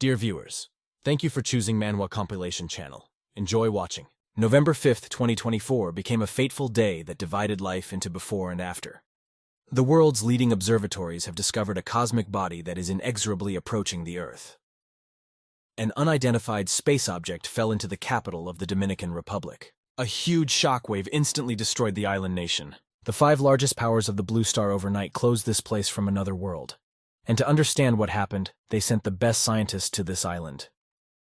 Dear viewers, thank you for choosing Manhwa Compilation Channel. Enjoy watching. November 5th, 2024 became a fateful day that divided life into before and after. The world's leading observatories have discovered a cosmic body that is inexorably approaching the Earth. An unidentified space object fell into the capital of the Dominican Republic. A huge shockwave instantly destroyed the island nation. The 5 largest powers of the Blue Star overnight closed this place from another world. And to understand what happened, they sent the best scientists to this island.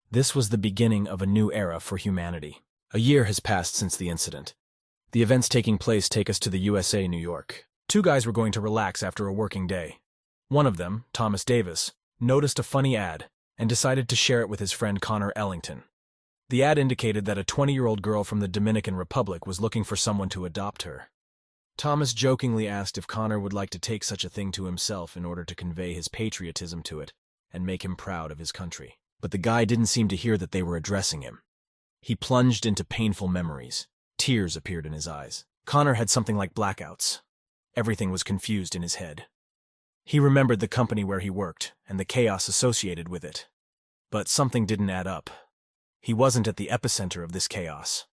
This was the beginning of a new era for humanity. A year has passed since the incident. The events taking place take us to the USA, New York. 2 guys were going to relax after a working day. One of them, Thomas Davis, noticed a funny ad and decided to share it with his friend Connor Ellington. The ad indicated that a 20-year-old girl from the Dominican Republic was looking for someone to adopt her. Thomas jokingly asked if Connor would like to take such a thing to himself in order to convey his patriotism to it and make him proud of his country. But the guy didn't seem to hear that they were addressing him. He plunged into painful memories. Tears appeared in his eyes. Connor had something like blackouts. Everything was confused in his head. He remembered the company where he worked and the chaos associated with it. But something didn't add up. He wasn't at the epicenter of this chaos.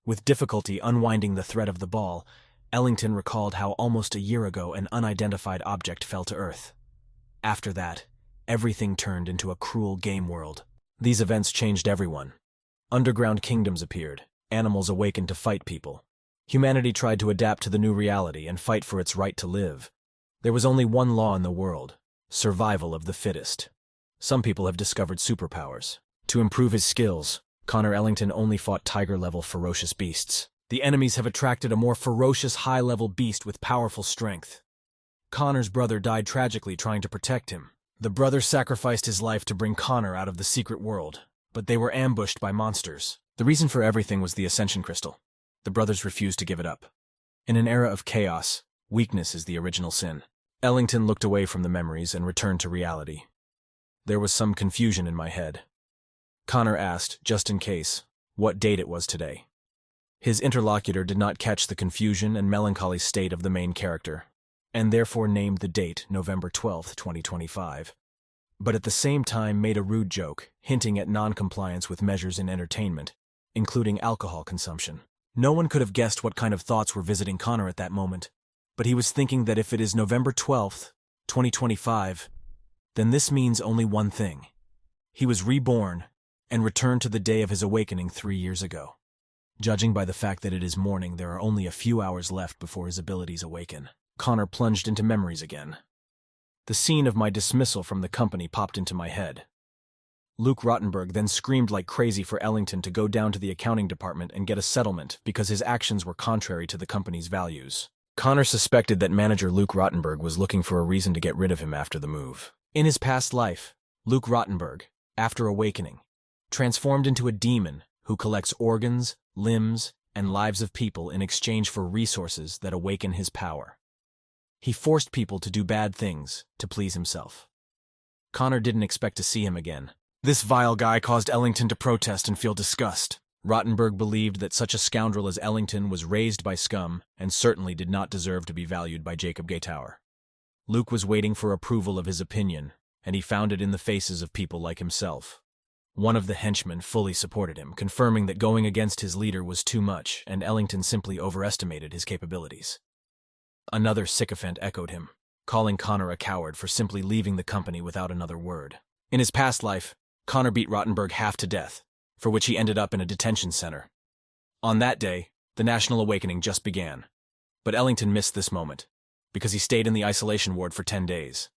With difficulty unwinding the thread of the ball, Ellington recalled how almost a year ago an unidentified object fell to Earth. After that, everything turned into a cruel game world. These events changed everyone. Underground kingdoms appeared. Animals awakened to fight people. Humanity tried to adapt to the new reality and fight for its right to live. There was only one law in the world: survival of the fittest. Some people have discovered superpowers. To improve his skills, Connor Ellington only fought tiger-level ferocious beasts. The enemies have attracted a more ferocious high-level beast with powerful strength. Connor's brother died tragically trying to protect him. The brother sacrificed his life to bring Connor out of the secret world, but they were ambushed by monsters. The reason for everything was the Ascension Crystal. The brothers refused to give it up. In an era of chaos, weakness is the original sin. Ellington looked away from the memories and returned to reality. There was some confusion in my head. Connor asked, just in case, what date it was today. His interlocutor did not catch the confusion and melancholy state of the main character, and therefore named the date November 12th, 2025. But at the same time made a rude joke, hinting at non-compliance with measures in entertainment, including alcohol consumption. No one could have guessed what kind of thoughts were visiting Connor at that moment, but he was thinking that if it is November 12th, 2025, then this means only one thing. He was reborn and returned to the day of his awakening 3 years ago. Judging by the fact that it is morning, there are only a few hours left before his abilities awaken. Connor plunged into memories again. The scene of my dismissal from the company popped into my head. Luke Rottenberg then screamed like crazy for Ellington to go down to the accounting department and get a settlement because his actions were contrary to the company's values. Connor suspected that manager Luke Rottenberg was looking for a reason to get rid of him after the move. In his past life, Luke Rottenberg, after awakening, transformed into a demon who collects organs, limbs, and lives of people in exchange for resources that awaken his power. He forced people to do bad things to please himself. Connor didn't expect to see him again. This vile guy caused Ellington to protest and feel disgust. Rottenberg believed that such a scoundrel as Ellington was raised by scum and certainly did not deserve to be valued by Jacob Gaytower. Luke was waiting for approval of his opinion, and he found it in the faces of people like himself. One of the henchmen fully supported him, confirming that going against his leader was too much, and Ellington simply overestimated his capabilities. Another sycophant echoed him, calling Connor a coward for simply leaving the company without another word. In his past life, Connor beat Rottenberg half to death, for which he ended up in a detention center. On that day, the National Awakening just began. But Ellington missed this moment, because he stayed in the isolation ward for 10 days.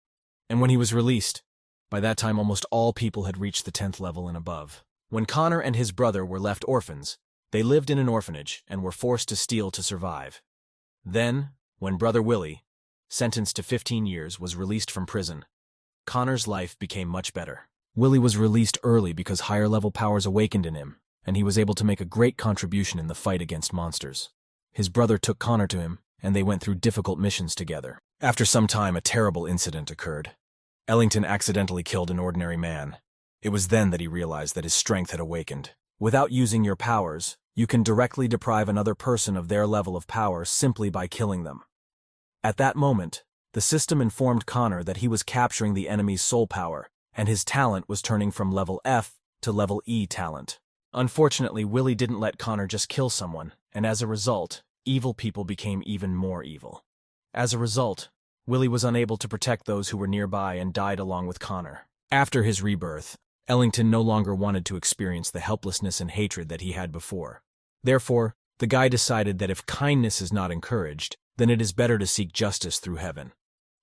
And when he was released, by that time almost all people had reached the 10th level and above. When Connor and his brother were left orphans, they lived in an orphanage and were forced to steal to survive. Then, when brother Willie, sentenced to 15 years, was released from prison, Connor's life became much better. Willie was released early because higher-level powers awakened in him, and he was able to make a great contribution in the fight against monsters. His brother took Connor to him, and they went through difficult missions together. After some time, a terrible incident occurred. Ellington accidentally killed an ordinary man. It was then that he realized that his strength had awakened. Without using your powers, you can directly deprive another person of their level of power simply by killing them. At that moment, the system informed Connor that he was capturing the enemy's soul power and his talent was turning from level F to level E talent. Unfortunately, Willie didn't let Connor just kill someone, and as a result, evil people became even more evil. As a result, Willie was unable to protect those who were nearby and died along with Connor. After his rebirth, Ellington no longer wanted to experience the helplessness and hatred that he had before. Therefore, the guy decided that if kindness is not encouraged, then it is better to seek justice through heaven.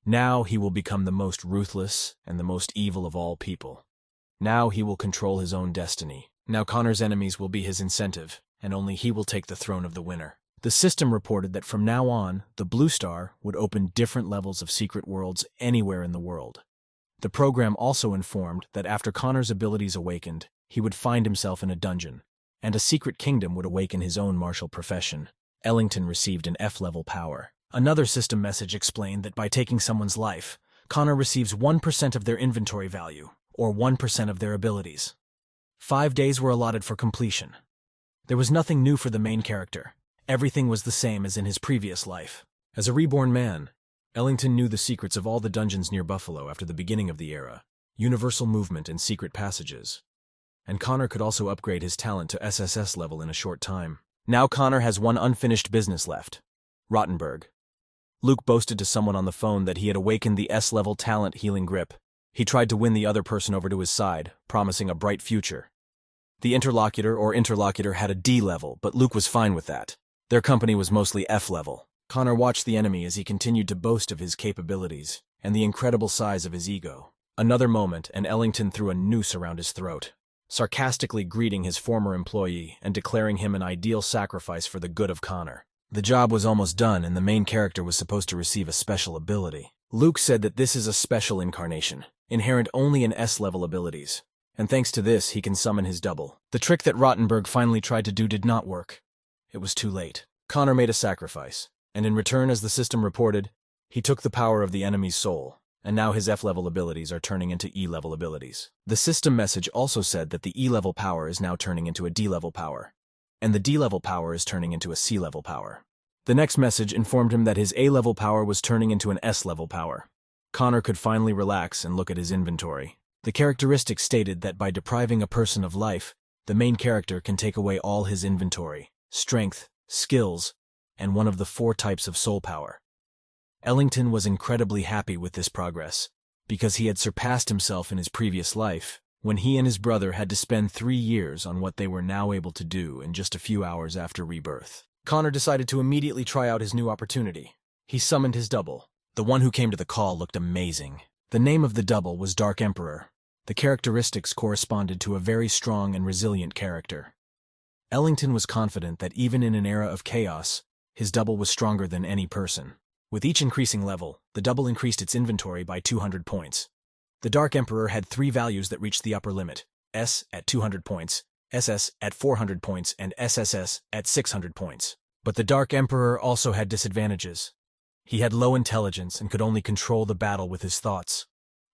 Now he will become the most ruthless and the most evil of all people. Now he will control his own destiny. Now Connor's enemies will be his incentive, and only he will take the throne of the winner. The system reported that from now on, the Blue Star would open different levels of secret worlds anywhere in the world. The program also informed that after Connor's abilities awakened, he would find himself in a dungeon, and a secret kingdom would awaken his own martial profession. Ellington received an F-level power. Another system message explained that by taking someone's life, Connor receives 1% of their inventory value, or 1% of their abilities. 5 days were allotted for completion. There was nothing new for the main character. Everything was the same as in his previous life. As a reborn man, Ellington knew the secrets of all the dungeons near Buffalo after the beginning of the era, universal movement and secret passages. And Connor could also upgrade his talent to SSS level in a short time. Now Connor has one unfinished business left: Rottenberg. Luke boasted to someone on the phone that he had awakened the S-level talent healing grip. He tried to win the other person over to his side, promising a bright future. The interlocutor had a D level, but Luke was fine with that. Their company was mostly F level. Connor watched the enemy as he continued to boast of his capabilities and the incredible size of his ego. Another moment, and Ellington threw a noose around his throat, sarcastically greeting his former employee and declaring him an ideal sacrifice for the good of Connor. The job was almost done, and the main character was supposed to receive a special ability. Luke said that this is a special incarnation, inherent only in S-level abilities, and thanks to this, he can summon his double. The trick that Rottenberg finally tried to do did not work. It was too late. Connor made a sacrifice, and in return, as the system reported, he took the power of the enemy's soul, and now his F-level abilities are turning into E-level abilities. The system message also said that the E-level power is now turning into a D-level power, and the D-level power is turning into a C-level power. The next message informed him that his A-level power was turning into an S-level power. Connor could finally relax and look at his inventory. The characteristic stated that by depriving a person of life, the main character can take away all his inventory, strength, skills, and one of the 4 types of soul power. Ellington was incredibly happy with this progress, because he had surpassed himself in his previous life, when he and his brother had to spend 3 years on what they were now able to do in just a few hours after rebirth. Connor decided to immediately try out his new opportunity. He summoned his double. The one who came to the call looked amazing. The name of the double was Dark Emperor. The characteristics corresponded to a very strong and resilient character. Ellington was confident that even in an era of chaos, his double was stronger than any person. With each increasing level, the double increased its inventory by 200 points. The Dark Emperor had 3 values that reached the upper limit: S at 200 points, SS at 400 points, and SSS at 600 points. But the Dark Emperor also had disadvantages. He had low intelligence and could only control the battle with his thoughts.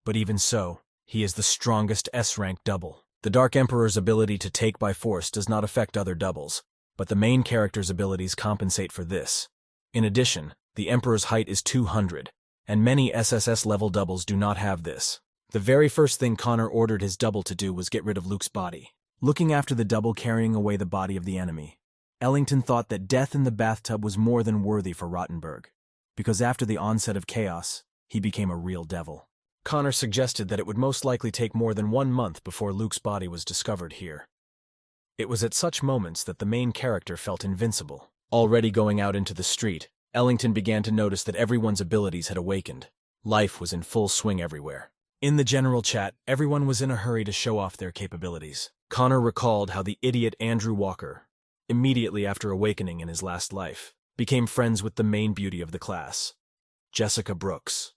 But even so, he is the strongest S-rank double. The Dark Emperor's ability to take by force does not affect other doubles, but the main character's abilities compensate for this. In addition, the Emperor's height is 200, and many SSS-level doubles do not have this. The very first thing Connor ordered his double to do was get rid of Luke's body. Looking after the double carrying away the body of the enemy, Ellington thought that death in the bathtub was more than worthy for Rottenberg, because after the onset of chaos, he became a real devil. Connor suggested that it would most likely take more than 1 month before Luke's body was discovered here. It was at such moments that the main character felt invincible. Already going out into the street, Ellington began to notice that everyone's abilities had awakened. Life was in full swing everywhere. In the general chat, everyone was in a hurry to show off their capabilities. Connor recalled how the idiot Andrew Walker, immediately after awakening in his last life, became friends with the main beauty of the class, Jessica Brooks.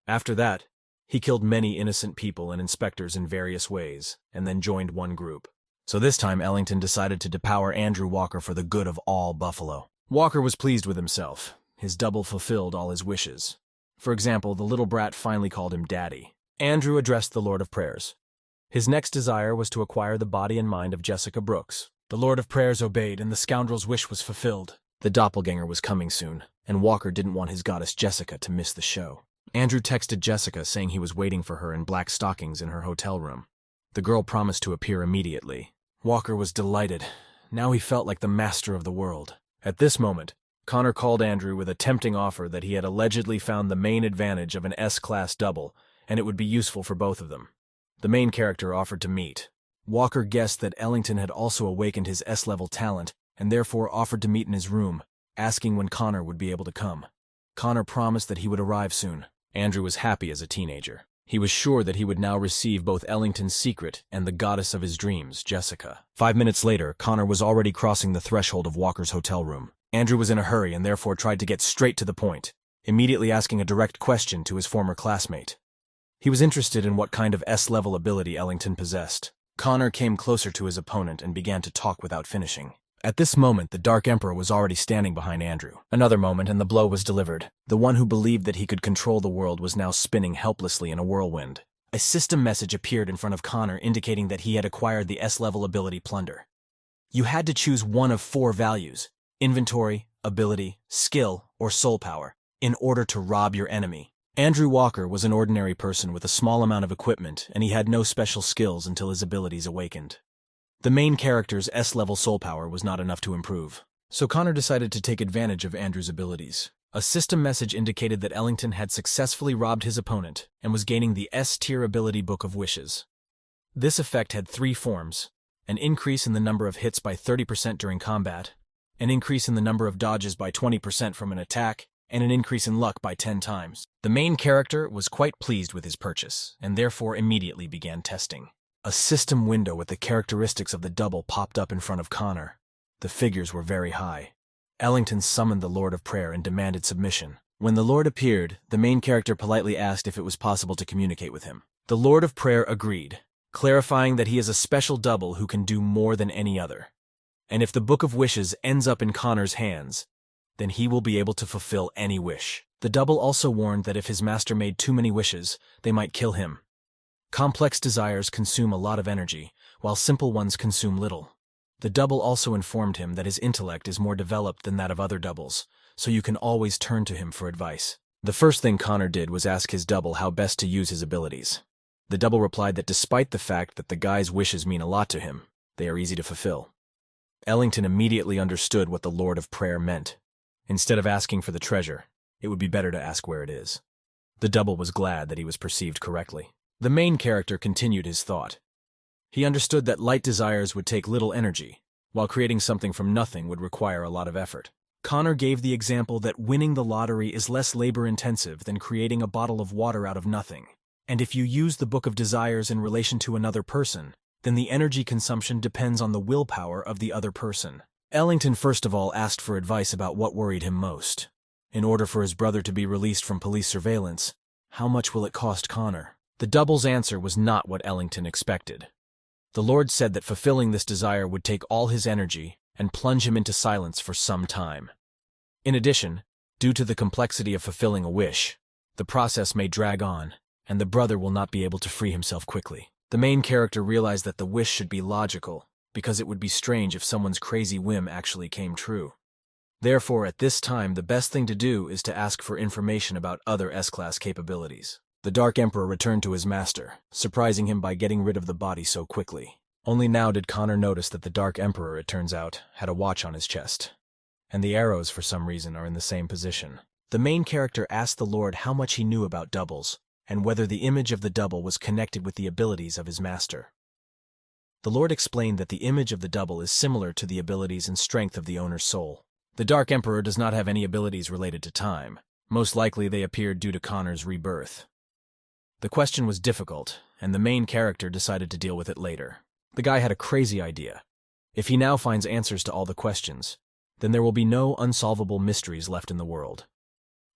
After that, he killed many innocent people and inspectors in various ways, and then joined one group. So this time Ellington decided to depower Andrew Walker for the good of all Buffalo. Walker was pleased with himself. His double fulfilled all his wishes. For example, the little brat finally called him Daddy. Andrew addressed the Lord of Prayers. His next desire was to acquire the body and mind of Jessica Brooks. The Lord of Prayers obeyed, and the scoundrel's wish was fulfilled. The doppelganger was coming soon, and Walker didn't want his goddess Jessica to miss the show. Andrew texted Jessica saying he was waiting for her in black stockings in her hotel room. The girl promised to appear immediately. Walker was delighted. Now he felt like the master of the world. At this moment, Connor called Andrew with a tempting offer that he had allegedly found the main advantage of an S-class double, and it would be useful for both of them. The main character offered to meet. Walker guessed that Ellington had also awakened his S-level talent, and therefore offered to meet in his room, asking when Connor would be able to come. Connor promised that he would arrive soon. Andrew was happy as a teenager. He was sure that he would now receive both Ellington's secret and the goddess of his dreams, Jessica. 5 minutes later, Connor was already crossing the threshold of Walker's hotel room. Andrew was in a hurry and therefore tried to get straight to the point, immediately asking a direct question to his former classmate. He was interested in what kind of S-level ability Ellington possessed. Connor came closer to his opponent and began to talk without finishing. At this moment, the Dark Emperor was already standing behind Andrew. Another moment and the blow was delivered. The one who believed that he could control the world was now spinning helplessly in a whirlwind. A system message appeared in front of Connor indicating that he had acquired the S-level ability Plunder. You had to choose one of 4 values: inventory, ability, skill, or soul power, in order to rob your enemy. Andrew Walker was an ordinary person with a small amount of equipment, and he had no special skills until his abilities awakened. The main character's S-level soul power was not enough to improve, so Connor decided to take advantage of Andrew's abilities. A system message indicated that Ellington had successfully robbed his opponent and was gaining the S-tier ability Book of Wishes. This effect had 3 forms: an increase in the number of hits by 30% during combat, an increase in the number of dodges by 20% from an attack, and an increase in luck by 10 times. The main character was quite pleased with his purchase, and therefore immediately began testing. A system window with the characteristics of the double popped up in front of Connor. The figures were very high. Ellington summoned the Lord of Prayer and demanded submission. When the Lord appeared, the main character politely asked if it was possible to communicate with him. The Lord of Prayer agreed, clarifying that he is a special double who can do more than any other. And if the Book of Wishes ends up in Connor's hands, then he will be able to fulfill any wish. The double also warned that if his master made too many wishes, they might kill him. Complex desires consume a lot of energy, while simple ones consume little. The double also informed him that his intellect is more developed than that of other doubles, so you can always turn to him for advice. The first thing Connor did was ask his double how best to use his abilities. The double replied that despite the fact that the guy's wishes mean a lot to him, they are easy to fulfill. Ellington immediately understood what the Lord of Prayer meant. Instead of asking for the treasure, it would be better to ask where it is. The double was glad that he was perceived correctly. The main character continued his thought. He understood that light desires would take little energy, while creating something from nothing would require a lot of effort. Connor gave the example that winning the lottery is less labor-intensive than creating a bottle of water out of nothing. And if you use the Book of Desires in relation to another person, then the energy consumption depends on the willpower of the other person. Ellington first of all asked for advice about what worried him most. In order for his brother to be released from police surveillance, how much will it cost Connor? The double's answer was not what Ellington expected. The Lord said that fulfilling this desire would take all his energy and plunge him into silence for some time. In addition, due to the complexity of fulfilling a wish, the process may drag on, and the brother will not be able to free himself quickly. The main character realized that the wish should be logical, because it would be strange if someone's crazy whim actually came true. Therefore, at this time, the best thing to do is to ask for information about other S-class capabilities. The Dark Emperor returned to his master, surprising him by getting rid of the body so quickly. Only now did Connor notice that the Dark Emperor, it turns out, had a watch on his chest. And the arrows, for some reason, are in the same position. The main character asked the Lord how much he knew about doubles, and whether the image of the double was connected with the abilities of his master. The Lord explained that the image of the double is similar to the abilities and strength of the owner's soul. The Dark Emperor does not have any abilities related to time. Most likely they appeared due to Connor's rebirth. The question was difficult, and the main character decided to deal with it later. The guy had a crazy idea. If he now finds answers to all the questions, then there will be no unsolvable mysteries left in the world.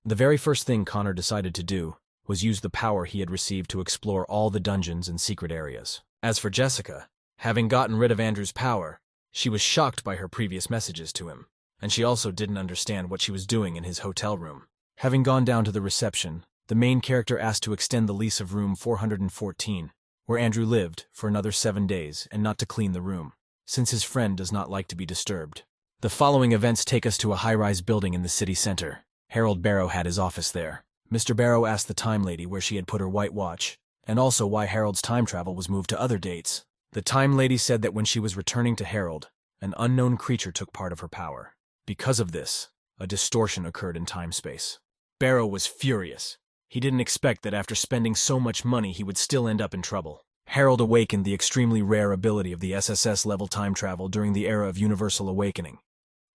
The very first thing Connor decided to do was use the power he had received to explore all the dungeons and secret areas. As for Jessica, having gotten rid of Andrew's power, she was shocked by her previous messages to him, and she also didn't understand what she was doing in his hotel room. Having gone down to the reception, the main character asked to extend the lease of room 414, where Andrew lived, for another 7 days, and not to clean the room, since his friend does not like to be disturbed. The following events take us to a high-rise building in the city center. Harold Barrow had his office there. Mr. Barrow asked the time lady where she had put her white watch, and also why Harold's time travel was moved to other dates. The time lady said that when she was returning to Harold, an unknown creature took part of her power. Because of this, a distortion occurred in time-space. Barrow was furious. He didn't expect that after spending so much money he would still end up in trouble. Harold awakened the extremely rare ability of the SSS-level time travel during the era of Universal Awakening.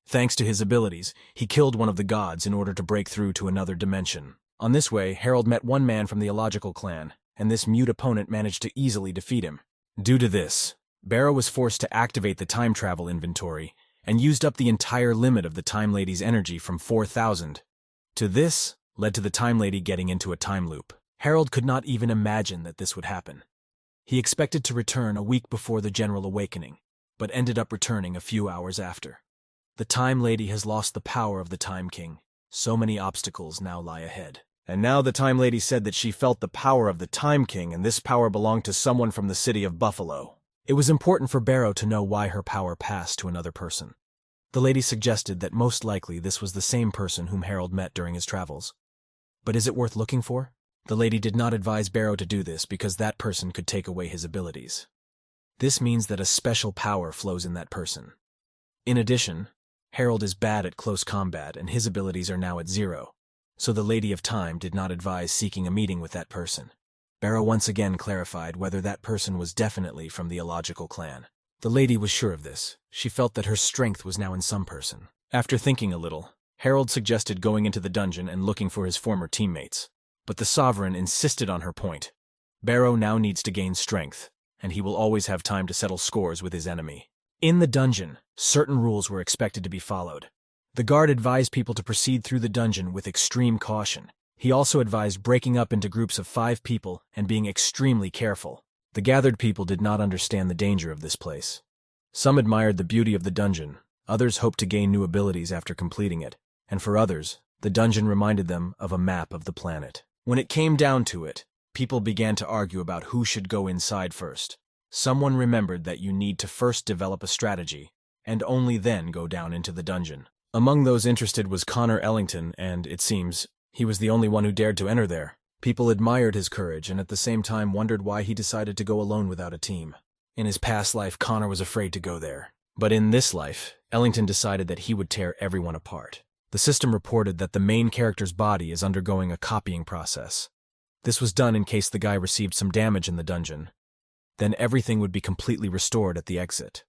Thanks to his abilities, he killed one of the gods in order to break through to another dimension. On this way, Harold met one man from the illogical clan, and this mute opponent managed to easily defeat him. Due to this, Barrow was forced to activate the time travel inventory and used up the entire limit of the Time Lady's energy from 4,000. To this led to the Time Lady getting into a time loop. Harold could not even imagine that this would happen. He expected to return a week before the General Awakening, but ended up returning a few hours after. The Time Lady has lost the power of the Time King. So many obstacles now lie ahead. And now the Time Lady said that she felt the power of the Time King, and this power belonged to someone from the city of Buffalo. It was important for Barrow to know why her power passed to another person. The lady suggested that most likely this was the same person whom Harold met during his travels. But is it worth looking for? The lady did not advise Barrow to do this because that person could take away his abilities. This means that a special power flows in that person. In addition, Harold is bad at close combat and his abilities are now at 0, so the Lady of Time did not advise seeking a meeting with that person. Barrow once again clarified whether that person was definitely from the illogical clan. The lady was sure of this. She felt that her strength was now in some person. After thinking a little, Harold suggested going into the dungeon and looking for his former teammates. But the Sovereign insisted on her point. Barrow now needs to gain strength, and he will always have time to settle scores with his enemy. In the dungeon, certain rules were expected to be followed. The guard advised people to proceed through the dungeon with extreme caution. He also advised breaking up into groups of 5 people and being extremely careful. The gathered people did not understand the danger of this place. Some admired the beauty of the dungeon, others hoped to gain new abilities after completing it, and for others, the dungeon reminded them of a map of the planet. When it came down to it, people began to argue about who should go inside first. Someone remembered that you need to first develop a strategy, and only then go down into the dungeon. Among those interested was Connor Ellington, and, it seems, he was the only one who dared to enter there. People admired his courage and at the same time wondered why he decided to go alone without a team. In his past life, Connor was afraid to go there. But in this life, Ellington decided that he would tear everyone apart. The system reported that the main character's body is undergoing a copying process. This was done in case the guy received some damage in the dungeon. Then everything would be completely restored at the exit.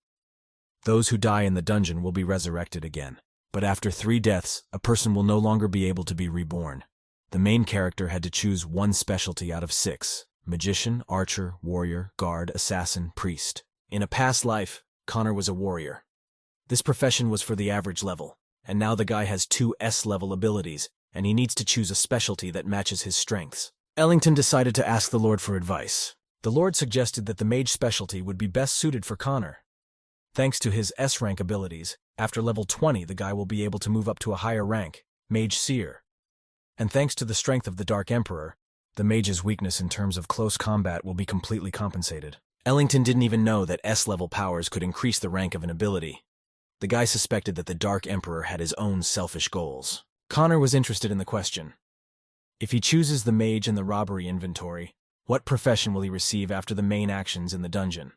Those who die in the dungeon will be resurrected again. But after 3 deaths, a person will no longer be able to be reborn. The main character had to choose one specialty out of 6: magician, archer, warrior, guard, assassin, priest. In a past life, Connor was a warrior. This profession was for the average level, and now the guy has 2 S-level abilities, and he needs to choose a specialty that matches his strengths. Ellington decided to ask the Lord for advice. The Lord suggested that the mage specialty would be best suited for Connor. Thanks to his S-rank abilities, after level 20 the guy will be able to move up to a higher rank, Mage Seer. And thanks to the strength of the Dark Emperor, the mage's weakness in terms of close combat will be completely compensated. Ellington didn't even know that S-level powers could increase the rank of an ability. The guy suspected that the Dark Emperor had his own selfish goals. Connor was interested in the question. If he chooses the mage and the robbery inventory, what profession will he receive after the main actions in the dungeon?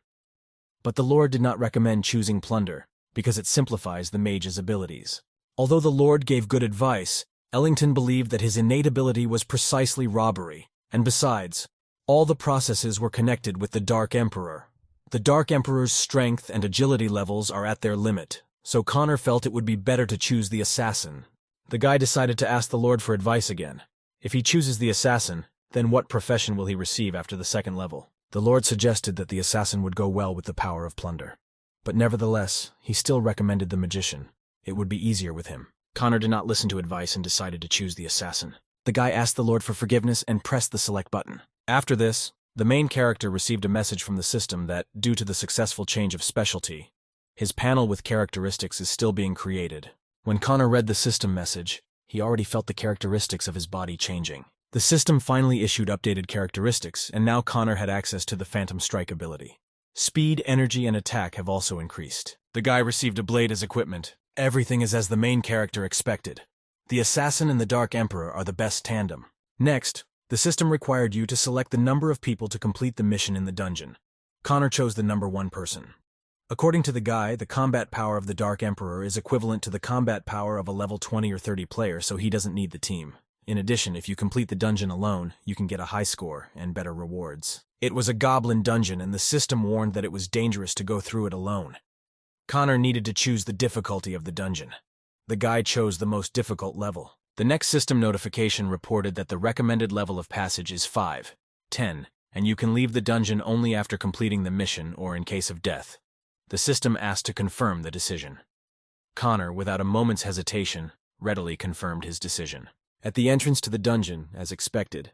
But the Lord did not recommend choosing plunder, because it simplifies the mage's abilities. Although the Lord gave good advice, Ellington believed that his innate ability was precisely robbery, and besides, all the processes were connected with the Dark Emperor. The Dark Emperor's strength and agility levels are at their limit, so Connor felt it would be better to choose the assassin. The guy decided to ask the Lord for advice again. If he chooses the assassin, then what profession will he receive after the 2nd level? The Lord suggested that the assassin would go well with the power of plunder. But nevertheless, he still recommended the magician. It would be easier with him. Connor did not listen to advice and decided to choose the assassin. The guy asked the Lord for forgiveness and pressed the select button. After this, the main character received a message from the system that, due to the successful change of specialty, his panel with characteristics is still being created. When Connor read the system message, he already felt the characteristics of his body changing. The system finally issued updated characteristics, and now Connor had access to the Phantom Strike ability. Speed, energy, and attack have also increased. The guy received a blade as equipment. Everything is as the main character expected. The assassin and the Dark Emperor are the best tandem. Next, the system required you to select the number of people to complete the mission in the dungeon. Connor chose the number 1 person. According to the guy, the combat power of the Dark Emperor is equivalent to the combat power of a level 20 or 30 player, so he doesn't need the team. In addition, if you complete the dungeon alone, you can get a high score and better rewards. It was a goblin dungeon, and the system warned that it was dangerous to go through it alone. Connor needed to choose the difficulty of the dungeon. The guy chose the most difficult level. The next system notification reported that the recommended level of passage is 5, 10, and you can leave the dungeon only after completing the mission or in case of death. The system asked to confirm the decision. Connor, without a moment's hesitation, readily confirmed his decision. At the entrance to the dungeon, as expected,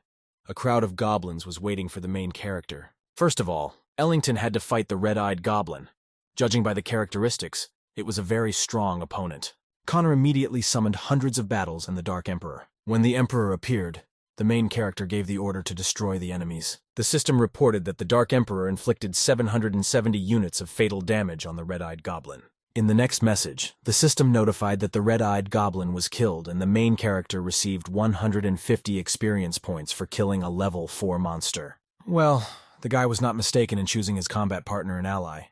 a crowd of goblins was waiting for the main character. First of all, Ellington had to fight the red-eyed goblin. Judging by the characteristics, it was a very strong opponent. Connor immediately summoned hundreds of battles and the Dark Emperor. When the Emperor appeared, the main character gave the order to destroy the enemies. The system reported that the Dark Emperor inflicted 770 units of fatal damage on the red-eyed goblin. In the next message, the system notified that the red-eyed goblin was killed and the main character received 150 experience points for killing a level 4 monster. Well, the guy was not mistaken in choosing his combat partner and ally.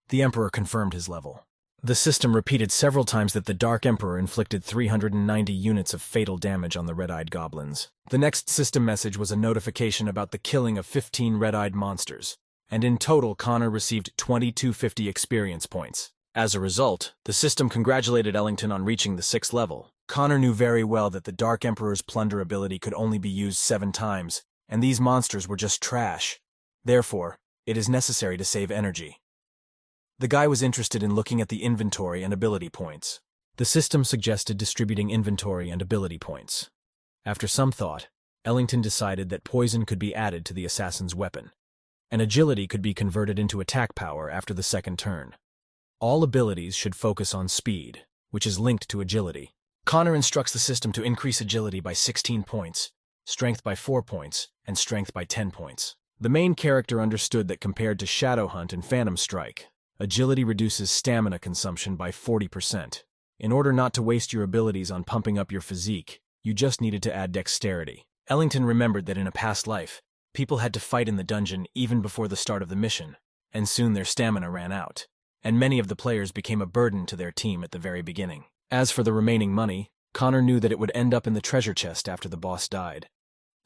The Emperor confirmed his level. The system repeated several times that the Dark Emperor inflicted 390 units of fatal damage on the red-eyed goblins. The next system message was a notification about the killing of 15 red-eyed monsters, and in total Connor received 2250 experience points. As a result, the system congratulated Ellington on reaching the 6th level. Connor knew very well that the Dark Emperor's plunder ability could only be used 7 times, and these monsters were just trash. Therefore, it is necessary to save energy. The guy was interested in looking at the inventory and ability points. The system suggested distributing inventory and ability points. After some thought, Ellington decided that poison could be added to the assassin's weapon, and agility could be converted into attack power after the 2nd turn. All abilities should focus on speed, which is linked to agility. Connor instructs the system to increase agility by 16 points, strength by 4 points, and strength by 10 points. The main character understood that compared to Shadow Hunt and Phantom Strike, agility reduces stamina consumption by 40%. In order not to waste your abilities on pumping up your physique, you just needed to add dexterity. Ellington remembered that in a past life, people had to fight in the dungeon even before the start of the mission, and soon their stamina ran out, and many of the players became a burden to their team at the very beginning. As for the remaining money, Connor knew that it would end up in the treasure chest after the boss died,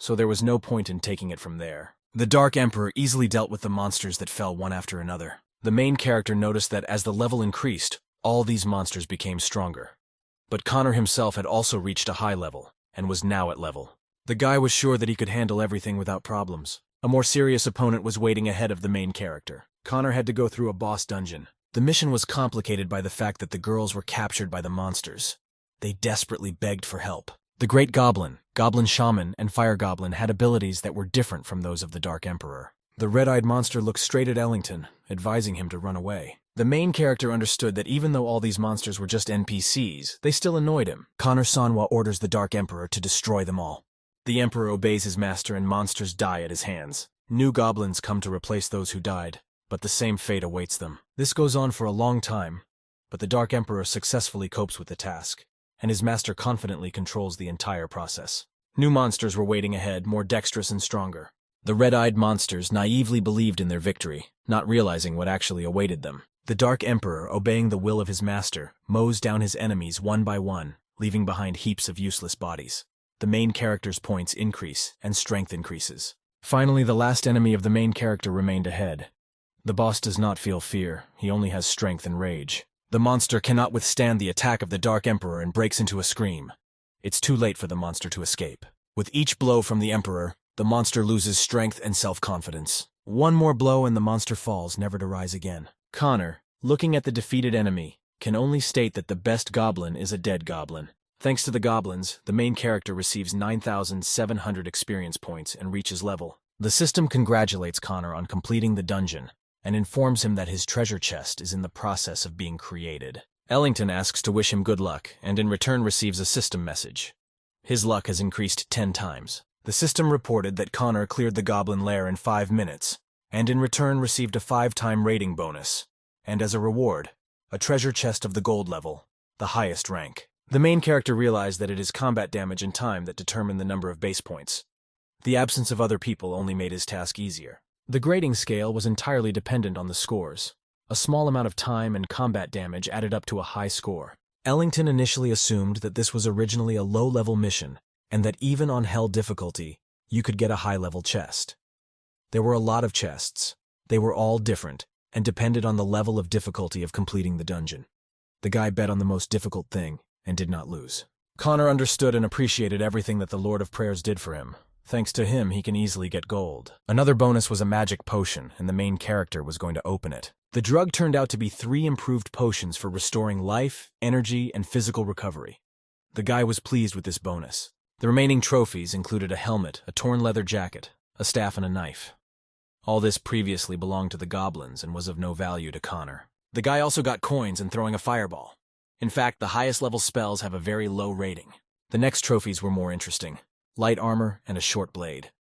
so there was no point in taking it from there. The Dark Emperor easily dealt with the monsters that fell one after another. The main character noticed that as the level increased, all these monsters became stronger. But Connor himself had also reached a high level, and was now at level. The guy was sure that he could handle everything without problems. A more serious opponent was waiting ahead of the main character. Connor had to go through a boss dungeon. The mission was complicated by the fact that the girls were captured by the monsters. They desperately begged for help. The Great Goblin, Goblin Shaman, and Fire Goblin had abilities that were different from those of the Dark Emperor. The red-eyed monster looked straight at Ellington, advising him to run away. The main character understood that even though all these monsters were just NPCs, they still annoyed him. Connor Sanwa orders the Dark Emperor to destroy them all. The Emperor obeys his master and monsters die at his hands. New goblins come to replace those who died, but the same fate awaits them. This goes on for a long time, but the Dark Emperor successfully copes with the task, and his master confidently controls the entire process. New monsters were waiting ahead, more dexterous and stronger. The red-eyed monsters naively believed in their victory, not realizing what actually awaited them. The Dark Emperor, obeying the will of his master, mows down his enemies one by one, leaving behind heaps of useless bodies. The main character's points increase, and strength increases. Finally, the last enemy of the main character remained ahead. The boss does not feel fear, he only has strength and rage. The monster cannot withstand the attack of the Dark Emperor and breaks into a scream. It's too late for the monster to escape. With each blow from the Emperor, the monster loses strength and self-confidence. One more blow and the monster falls, never to rise again. Connor, looking at the defeated enemy, can only state that the best goblin is a dead goblin. Thanks to the goblins, the main character receives 9,700 experience points and reaches level. The system congratulates Connor on completing the dungeon, and informs him that his treasure chest is in the process of being created. Ellington asks to wish him good luck, and in return receives a system message. His luck has increased 10 times. The system reported that Connor cleared the goblin lair in 5 minutes, and in return received a 5-time rating bonus, and as a reward, a treasure chest of the gold level, the highest rank. The main character realized that it is combat damage and time that determine the number of base points. The absence of other people only made his task easier. The grading scale was entirely dependent on the scores. A small amount of time and combat damage added up to a high score. Ellington initially assumed that this was originally a low-level mission, and that even on Hell difficulty, you could get a high-level chest. There were a lot of chests. They were all different, and depended on the level of difficulty of completing the dungeon. The guy bet on the most difficult thing, and did not lose. Connor understood and appreciated everything that the Lord of Prayers did for him. Thanks to him, he can easily get gold. Another bonus was a magic potion, and the main character was going to open it. The drug turned out to be 3 improved potions for restoring life, energy, and physical recovery. The guy was pleased with this bonus. The remaining trophies included a helmet, a torn leather jacket, a staff, and a knife. All this previously belonged to the goblins and was of no value to Connor. The guy also got coins and throwing a fireball. In fact, the highest level spells have a very low rating. The next trophies were more interesting. Light armor and a short blade.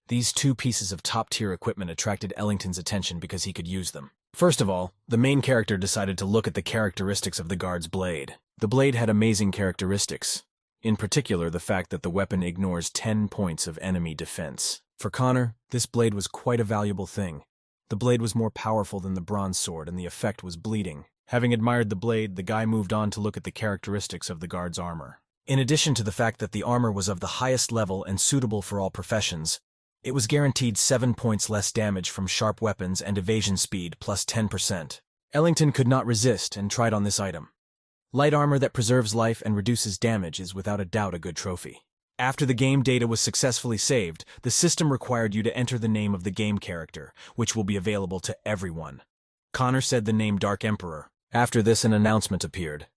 These 2 pieces of top-tier equipment attracted Ellington's attention because he could use them. First of all, the main character decided to look at the characteristics of the guard's blade. The blade had amazing characteristics. In particular, the fact that the weapon ignores 10 points of enemy defense. For Connor, this blade was quite a valuable thing. The blade was more powerful than the bronze sword, and the effect was bleeding. Having admired the blade, the guy moved on to look at the characteristics of the guard's armor. In addition to the fact that the armor was of the highest level and suitable for all professions, it was guaranteed 7 points less damage from sharp weapons and evasion speed plus 10%. Ellington could not resist and tried on this item. Light armor that preserves life and reduces damage is without a doubt a good trophy. After the game data was successfully saved, the system required you to enter the name of the game character, which will be available to everyone. Connor said the name Dark Emperor. After this, an announcement appeared.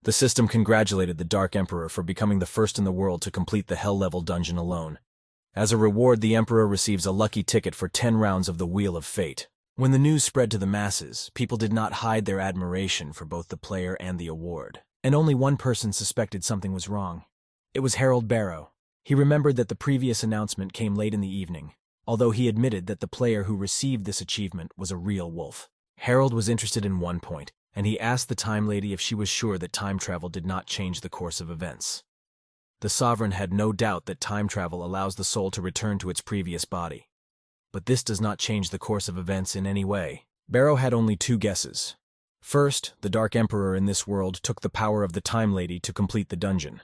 The system congratulated the Dark Emperor for becoming the first in the world to complete the Hell-level dungeon alone. As a reward, the Emperor receives a lucky ticket for 10 rounds of the Wheel of Fate. When the news spread to the masses, people did not hide their admiration for both the player and the award. And only one person suspected something was wrong. It was Harold Barrow. He remembered that the previous announcement came late in the evening, although he admitted that the player who received this achievement was a real wolf. Harold was interested in one point, and he asked the Time Lady if she was sure that time travel did not change the course of events. The Sovereign had no doubt that time travel allows the soul to return to its previous body. But this does not change the course of events in any way. Barrow had only 2 guesses. First, the Dark Emperor in this world took the power of the Time Lady to complete the dungeon.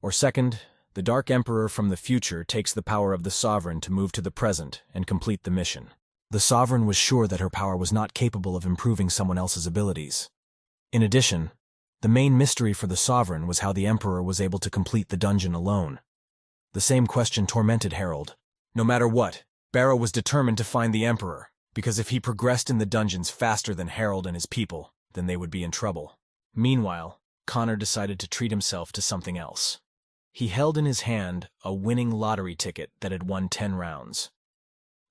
Or second, the Dark Emperor from the future takes the power of the Sovereign to move to the present and complete the mission. The Sovereign was sure that her power was not capable of improving someone else's abilities. In addition, the main mystery for the Sovereign was how the Emperor was able to complete the dungeon alone. The same question tormented Harold. No matter what, Barrow was determined to find the Emperor, because if he progressed in the dungeons faster than Harold and his people, then they would be in trouble. Meanwhile, Connor decided to treat himself to something else. He held in his hand a winning lottery ticket that had won 10 rounds.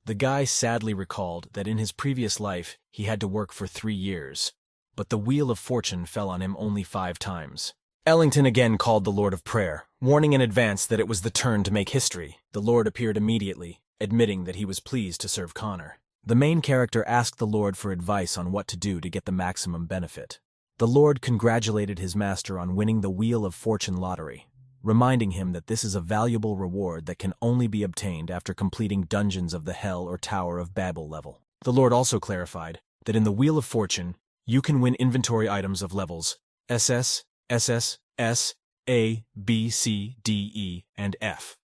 The guy sadly recalled that in his previous life he had to work for 3 years, but the Wheel of Fortune fell on him only 5 times. Ellington again called the Lord of Prayer, warning in advance that it was the turn to make history. The Lord appeared immediately, admitting that he was pleased to serve Connor. The main character asked the Lord for advice on what to do to get the maximum benefit. The Lord congratulated his master on winning the Wheel of Fortune lottery, reminding him that this is a valuable reward that can only be obtained after completing dungeons of the Hell or Tower of Babel level. The Lord also clarified that in the Wheel of Fortune, you can win inventory items of levels SS, SS, S, A, B, C, D, E, and F,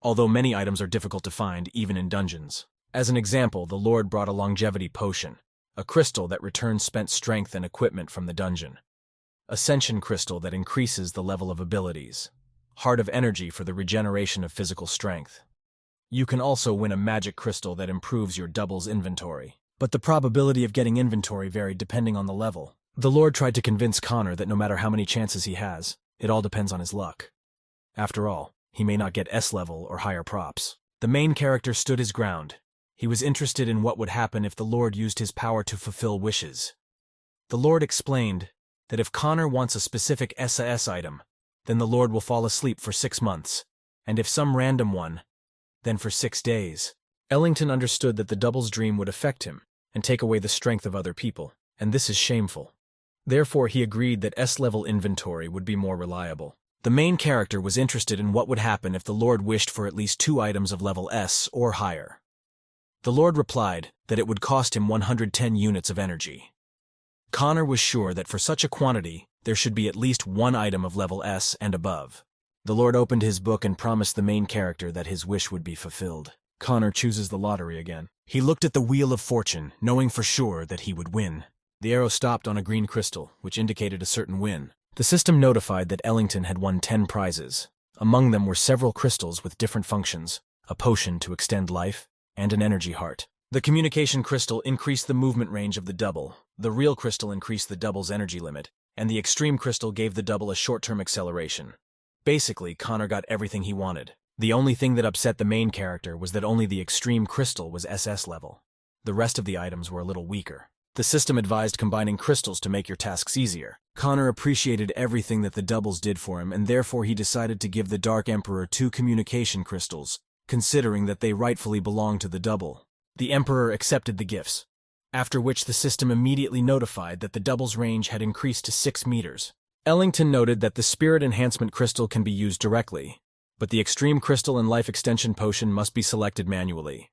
although many items are difficult to find even in dungeons. As an example, the Lord brought a longevity potion, a crystal that returns spent strength and equipment from the dungeon, Ascension crystal that increases the level of abilities, Heart of Energy for the regeneration of physical strength. You can also win a magic crystal that improves your double's inventory, but the probability of getting inventory varied depending on the level. The Lord tried to convince Connor that no matter how many chances he has, it all depends on his luck. After all, he may not get S-level or higher props. The main character stood his ground. He was interested in what would happen if the Lord used his power to fulfill wishes. The Lord explained that if Connor wants a specific SAS item, then the Lord will fall asleep for 6 months, and if some random one, then for 6 days. Ellington understood that the double's dream would affect him and take away the strength of other people, and this is shameful. Therefore, he agreed that S-level inventory would be more reliable. The main character was interested in what would happen if the Lord wished for at least 2 items of level S or higher. The Lord replied that it would cost him 110 units of energy. Connor was sure that for such a quantity, there should be at least 1 item of level S and above. The Lord opened his book and promised the main character that his wish would be fulfilled. Connor chooses the lottery again. He looked at the Wheel of Fortune, knowing for sure that he would win. The arrow stopped on a green crystal, which indicated a certain win. The system notified that Ellington had won 10 prizes. Among them were several crystals with different functions, a potion to extend life, and an energy heart. The communication crystal increased the movement range of the double, the real crystal increased the double's energy limit, and the extreme crystal gave the double a short-term acceleration. Basically, Connor got everything he wanted. The only thing that upset the main character was that only the extreme crystal was SS level. The rest of the items were a little weaker. The system advised combining crystals to make your tasks easier. Connor appreciated everything that the doubles did for him, and therefore he decided to give the Dark Emperor 2 communication crystals, considering that they rightfully belonged to the double. The Emperor accepted the gifts, after which the system immediately notified that the double's range had increased to 6 meters. Ellington noted that the Spirit Enhancement Crystal can be used directly, but the Extreme Crystal and Life Extension Potion must be selected manually.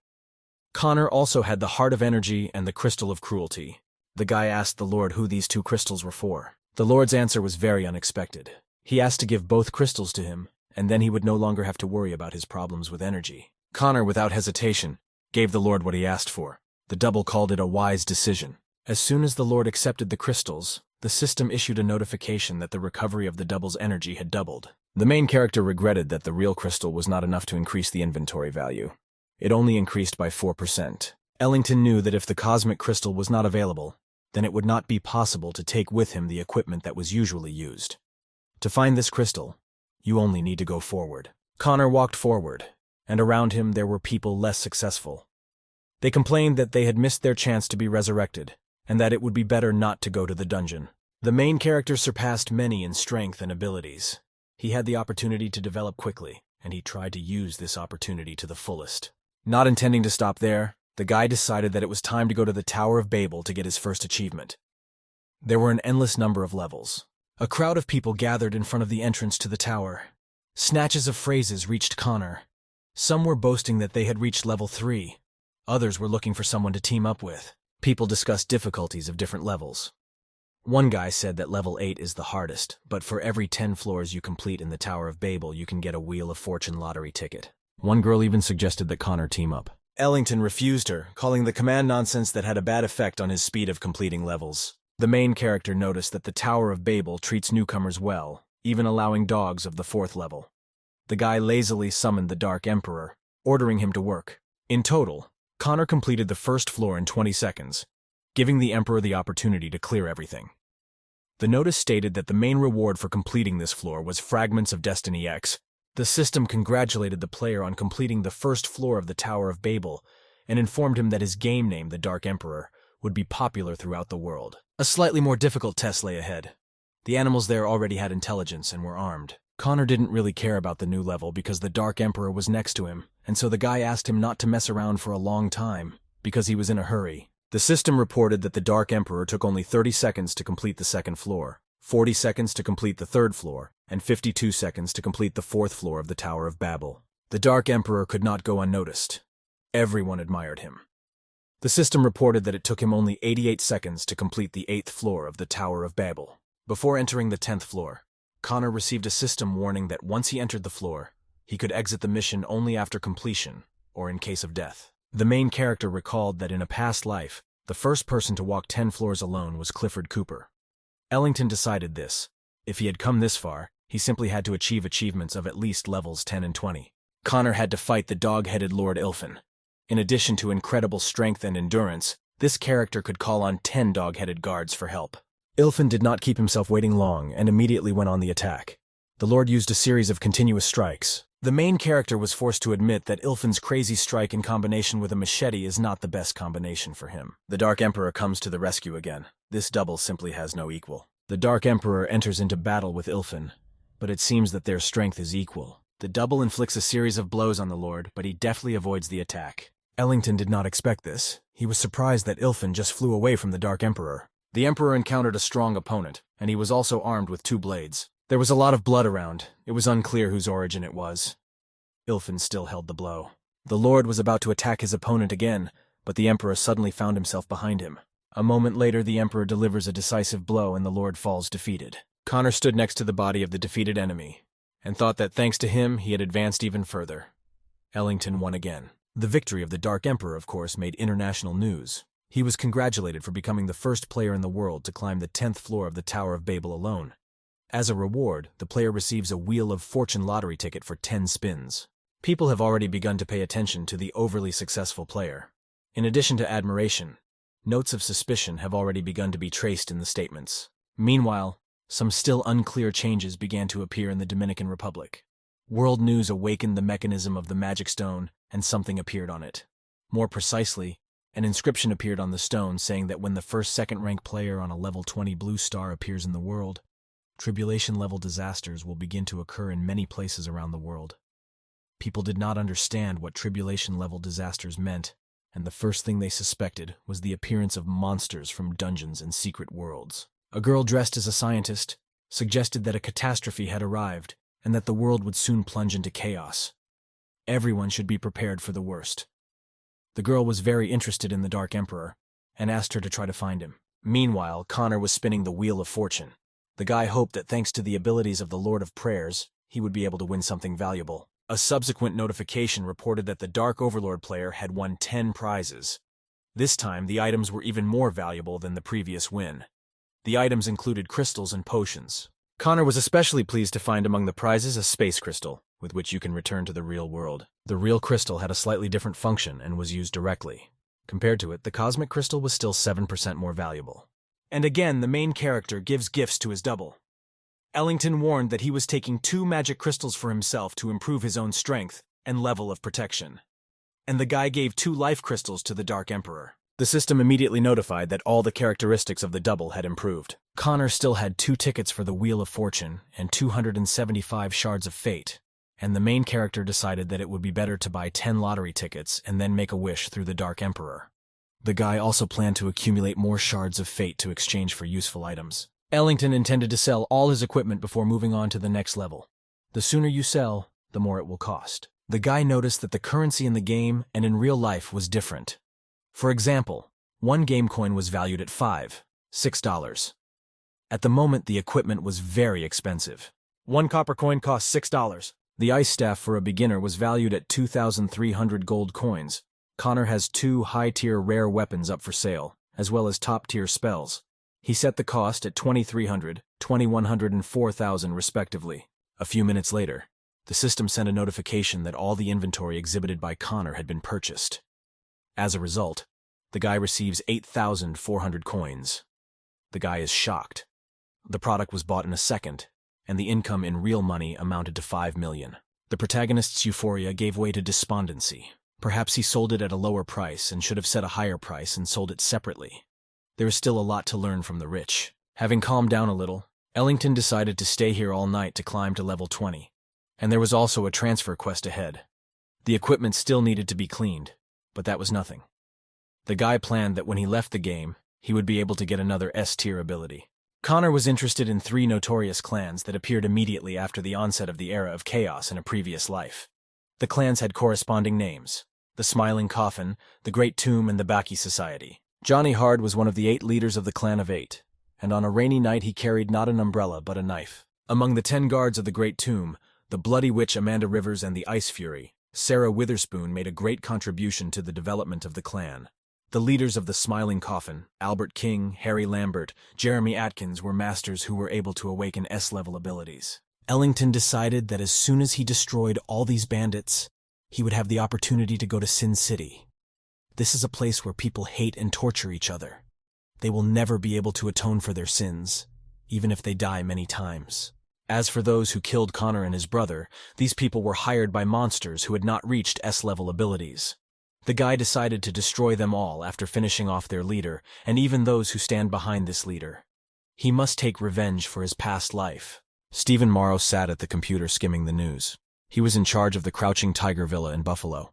Connor also had the Heart of Energy and the Crystal of Cruelty. The guy asked the Lord who these 2 crystals were for. The Lord's answer was very unexpected. He asked to give both crystals to him, and then he would no longer have to worry about his problems with energy. Connor, without hesitation, gave the Lord what he asked for. The double called it a wise decision. As soon as the Lord accepted the crystals, the system issued a notification that the recovery of the double's energy had doubled. The main character regretted that the real crystal was not enough to increase the inventory value. It only increased by 4%. Ellington knew that if the cosmic crystal was not available, then it would not be possible to take with him the equipment that was usually used. To find this crystal, you only need to go forward. Connor walked forward, and around him there were people less successful. They complained that they had missed their chance to be resurrected, and that it would be better not to go to the dungeon. The main character surpassed many in strength and abilities. He had the opportunity to develop quickly, and he tried to use this opportunity to the fullest. Not intending to stop there, the guy decided that it was time to go to the Tower of Babel to get his first achievement. There were an endless number of levels. A crowd of people gathered in front of the entrance to the tower. Snatches of phrases reached Connor. Some were boasting that they had reached level 3. Others were looking for someone to team up with. People discussed difficulties of different levels. One guy said that level 8 is the hardest, but for every 10 floors you complete in the Tower of Babel, you can get a Wheel of Fortune lottery ticket. One girl even suggested that Connor team up. Ellington refused her, calling the command nonsense that had a bad effect on his speed of completing levels. The main character noticed that the Tower of Babel treats newcomers well, even allowing dogs of the 4th level. The guy lazily summoned the Dark Emperor, ordering him to work. In total, Connor completed the first floor in 20 seconds, giving the Emperor the opportunity to clear everything. The notice stated that the main reward for completing this floor was Fragments of Destiny X. The system congratulated the player on completing the first floor of the Tower of Babel and informed him that his game name, the Dark Emperor, would be popular throughout the world. A slightly more difficult test lay ahead. The animals there already had intelligence and were armed. Connor didn't really care about the new level because the Dark Emperor was next to him, and so the guy asked him not to mess around for a long time, because he was in a hurry. The system reported that the Dark Emperor took only 30 seconds to complete the 2nd floor, 40 seconds to complete the 3rd floor, and 52 seconds to complete the 4th floor of the Tower of Babel. The Dark Emperor could not go unnoticed. Everyone admired him. The system reported that it took him only 88 seconds to complete the 8th floor of the Tower of Babel. Before entering the 10th floor, Connor received a system warning that once he entered the floor, he could exit the mission only after completion, or in case of death. The main character recalled that in a past life, the first person to walk 10 floors alone was Clifford Cooper. Ellington decided this. If he had come this far, he simply had to achieve achievements of at least levels 10 and 20. Connor had to fight the dog-headed Lord Ilfin. In addition to incredible strength and endurance, this character could call on 10 dog-headed guards for help. Ilfin did not keep himself waiting long and immediately went on the attack. The Lord used a series of continuous strikes. The main character was forced to admit that Ilfin's crazy strike in combination with a machete is not the best combination for him. The Dark Emperor comes to the rescue again. This double simply has no equal. The Dark Emperor enters into battle with Ilfin, but it seems that their strength is equal. The double inflicts a series of blows on the Lord, but he deftly avoids the attack. Ellington did not expect this. He was surprised that Ilfin just flew away from the Dark Emperor. The Emperor encountered a strong opponent, and he was also armed with 2 blades. There was a lot of blood around. It was unclear whose origin it was. Ilfin still held the blow. The Lord was about to attack his opponent again, but the Emperor suddenly found himself behind him. A moment later, the Emperor delivers a decisive blow and the Lord falls defeated. Connor stood next to the body of the defeated enemy, and thought that thanks to him, he had advanced even further. Ellington won again. The victory of the Dark Emperor, of course, made international news. He was congratulated for becoming the first player in the world to climb the 10th floor of the Tower of Babel alone. As a reward, the player receives a Wheel of Fortune lottery ticket for 10 spins. People have already begun to pay attention to the overly successful player. In addition to admiration, notes of suspicion have already begun to be traced in the statements. Meanwhile, some still unclear changes began to appear in the Dominican Republic. World news awakened the mechanism of the magic stone, and something appeared on it. More precisely, an inscription appeared on the stone saying that when the first second-rank player on a level 20 blue star appears in the world, tribulation-level disasters will begin to occur in many places around the world. People did not understand what tribulation-level disasters meant, and the first thing they suspected was the appearance of monsters from dungeons and secret worlds. A girl dressed as a scientist suggested that a catastrophe had arrived and that the world would soon plunge into chaos. Everyone should be prepared for the worst. The girl was very interested in the Dark Emperor and asked her to try to find him. Meanwhile, Connor was spinning the Wheel of Fortune. The guy hoped that thanks to the abilities of the Lord of Prayers, he would be able to win something valuable. A subsequent notification reported that the Dark Overlord player had won 10 prizes. This time, the items were even more valuable than the previous win. The items included crystals and potions. Connor was especially pleased to find among the prizes a space crystal, with which you can return to the real world. The real crystal had a slightly different function and was used directly. Compared to it, the cosmic crystal was still 7% more valuable. And again, the main character gives gifts to his double. Ellington warned that he was taking 2 magic crystals for himself to improve his own strength and level of protection. And the guy gave 2 life crystals to the Dark Emperor. The system immediately notified that all the characteristics of the double had improved. Connor still had 2 tickets for the Wheel of Fortune and 275 shards of fate, and the main character decided that it would be better to buy 10 lottery tickets and then make a wish through the Dark Emperor. The guy also planned to accumulate more shards of fate to exchange for useful items. Ellington intended to sell all his equipment before moving on to the next level. The sooner you sell, the more it will cost. The guy noticed that the currency in the game and in real life was different. For example, 1 game coin was valued at $6. At the moment, the equipment was very expensive. 1 copper coin cost $6. The ice staff for a beginner was valued at 2,300 gold coins. Connor has 2 high-tier rare weapons up for sale, as well as top-tier spells. He set the cost at 2,300, 2,100, and 4,000 respectively. A few minutes later, the system sent a notification that all the inventory exhibited by Connor had been purchased. As a result, the guy receives 8,400 coins. The guy is shocked. The product was bought in a second, and the income in real money amounted to 5 million. The protagonist's euphoria gave way to despondency. Perhaps he sold it at a lower price and should have set a higher price and sold it separately. There is still a lot to learn from the rich. Having calmed down a little, Ellington decided to stay here all night to climb to level 20. And there was also a transfer quest ahead. The equipment still needed to be cleaned, but that was nothing. The guy planned that when he left the game, he would be able to get another S-tier ability. Connor was interested in 3 notorious clans that appeared immediately after the onset of the era of chaos in a previous life. The clans had corresponding names: the Smiling Coffin, the Great Tomb, and the Baki Society. Johnny Hard was one of the 8 leaders of the Clan of 8, and on a rainy night he carried not an umbrella but a knife. Among the 10 guards of the Great Tomb, the Bloody Witch Amanda Rivers and the Ice Fury, Sarah Witherspoon, made a great contribution to the development of the clan. The leaders of the Smiling Coffin, Albert King, Harry Lambert, Jeremy Atkins, were masters who were able to awaken S-level abilities. Ellington decided that as soon as he destroyed all these bandits, he would have the opportunity to go to Sin City. This is a place where people hate and torture each other. They will never be able to atone for their sins, even if they die many times. As for those who killed Connor and his brother, these people were hired by monsters who had not reached S-level abilities. The guy decided to destroy them all after finishing off their leader, and even those who stand behind this leader. He must take revenge for his past life. Stephen Morrow sat at the computer skimming the news. He was in charge of the Crouching Tiger Villa in Buffalo.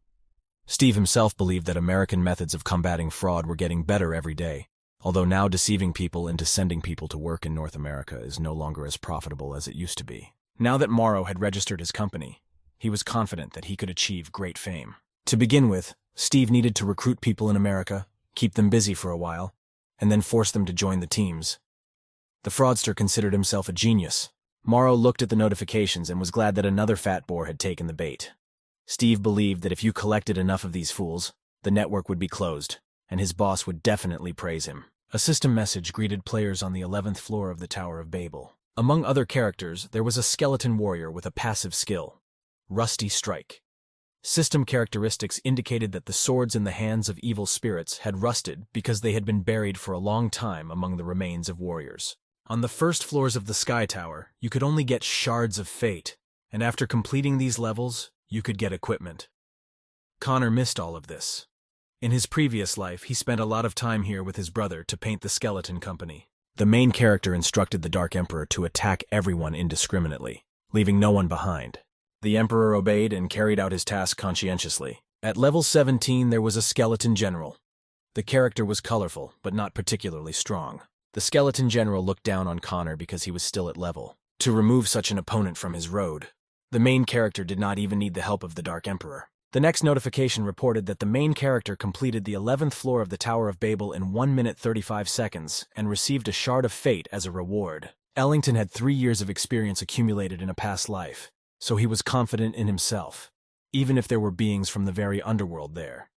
Steve himself believed that American methods of combating fraud were getting better every day, although now deceiving people into sending people to work in North America is no longer as profitable as it used to be. Now that Morrow had registered his company, he was confident that he could achieve great fame. To begin with, Steve needed to recruit people in America, keep them busy for a while, and then force them to join the teams. The fraudster considered himself a genius. Morrow looked at the notifications and was glad that another fat boar had taken the bait. Steve believed that if you collected enough of these fools, the network would be closed, and his boss would definitely praise him. A system message greeted players on the 11th floor of the Tower of Babel. Among other characters, there was a skeleton warrior with a passive skill, Rusty Strike. System characteristics indicated that the swords in the hands of evil spirits had rusted because they had been buried for a long time among the remains of warriors. On the first floors of the Sky Tower, you could only get Shards of Fate, and after completing these levels, you could get equipment. Connor missed all of this. In his previous life, he spent a lot of time here with his brother to paint the Skeleton Company. The main character instructed the Dark Emperor to attack everyone indiscriminately, leaving no one behind. The Emperor obeyed and carried out his task conscientiously. At level 17, there was a Skeleton General. The character was colorful, but not particularly strong. The Skeleton General looked down on Connor because he was still at level. To remove such an opponent from his road, the main character did not even need the help of the Dark Emperor. The next notification reported that the main character completed the 11th floor of the Tower of Babel in 1 minute 35 seconds and received a Shard of Fate as a reward. Ellington had 3 years of experience accumulated in a past life, so he was confident in himself, even if there were beings from the very underworld there.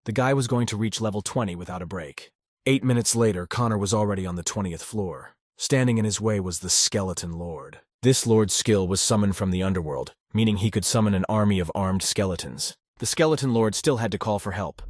The guy was going to reach level 20 without a break. 8 minutes later, Connor was already on the 20th floor. Standing in his way was the Skeleton Lord. This lord's skill was summoned from the underworld, meaning he could summon an army of armed skeletons. The Skeleton Lord still had to call for help.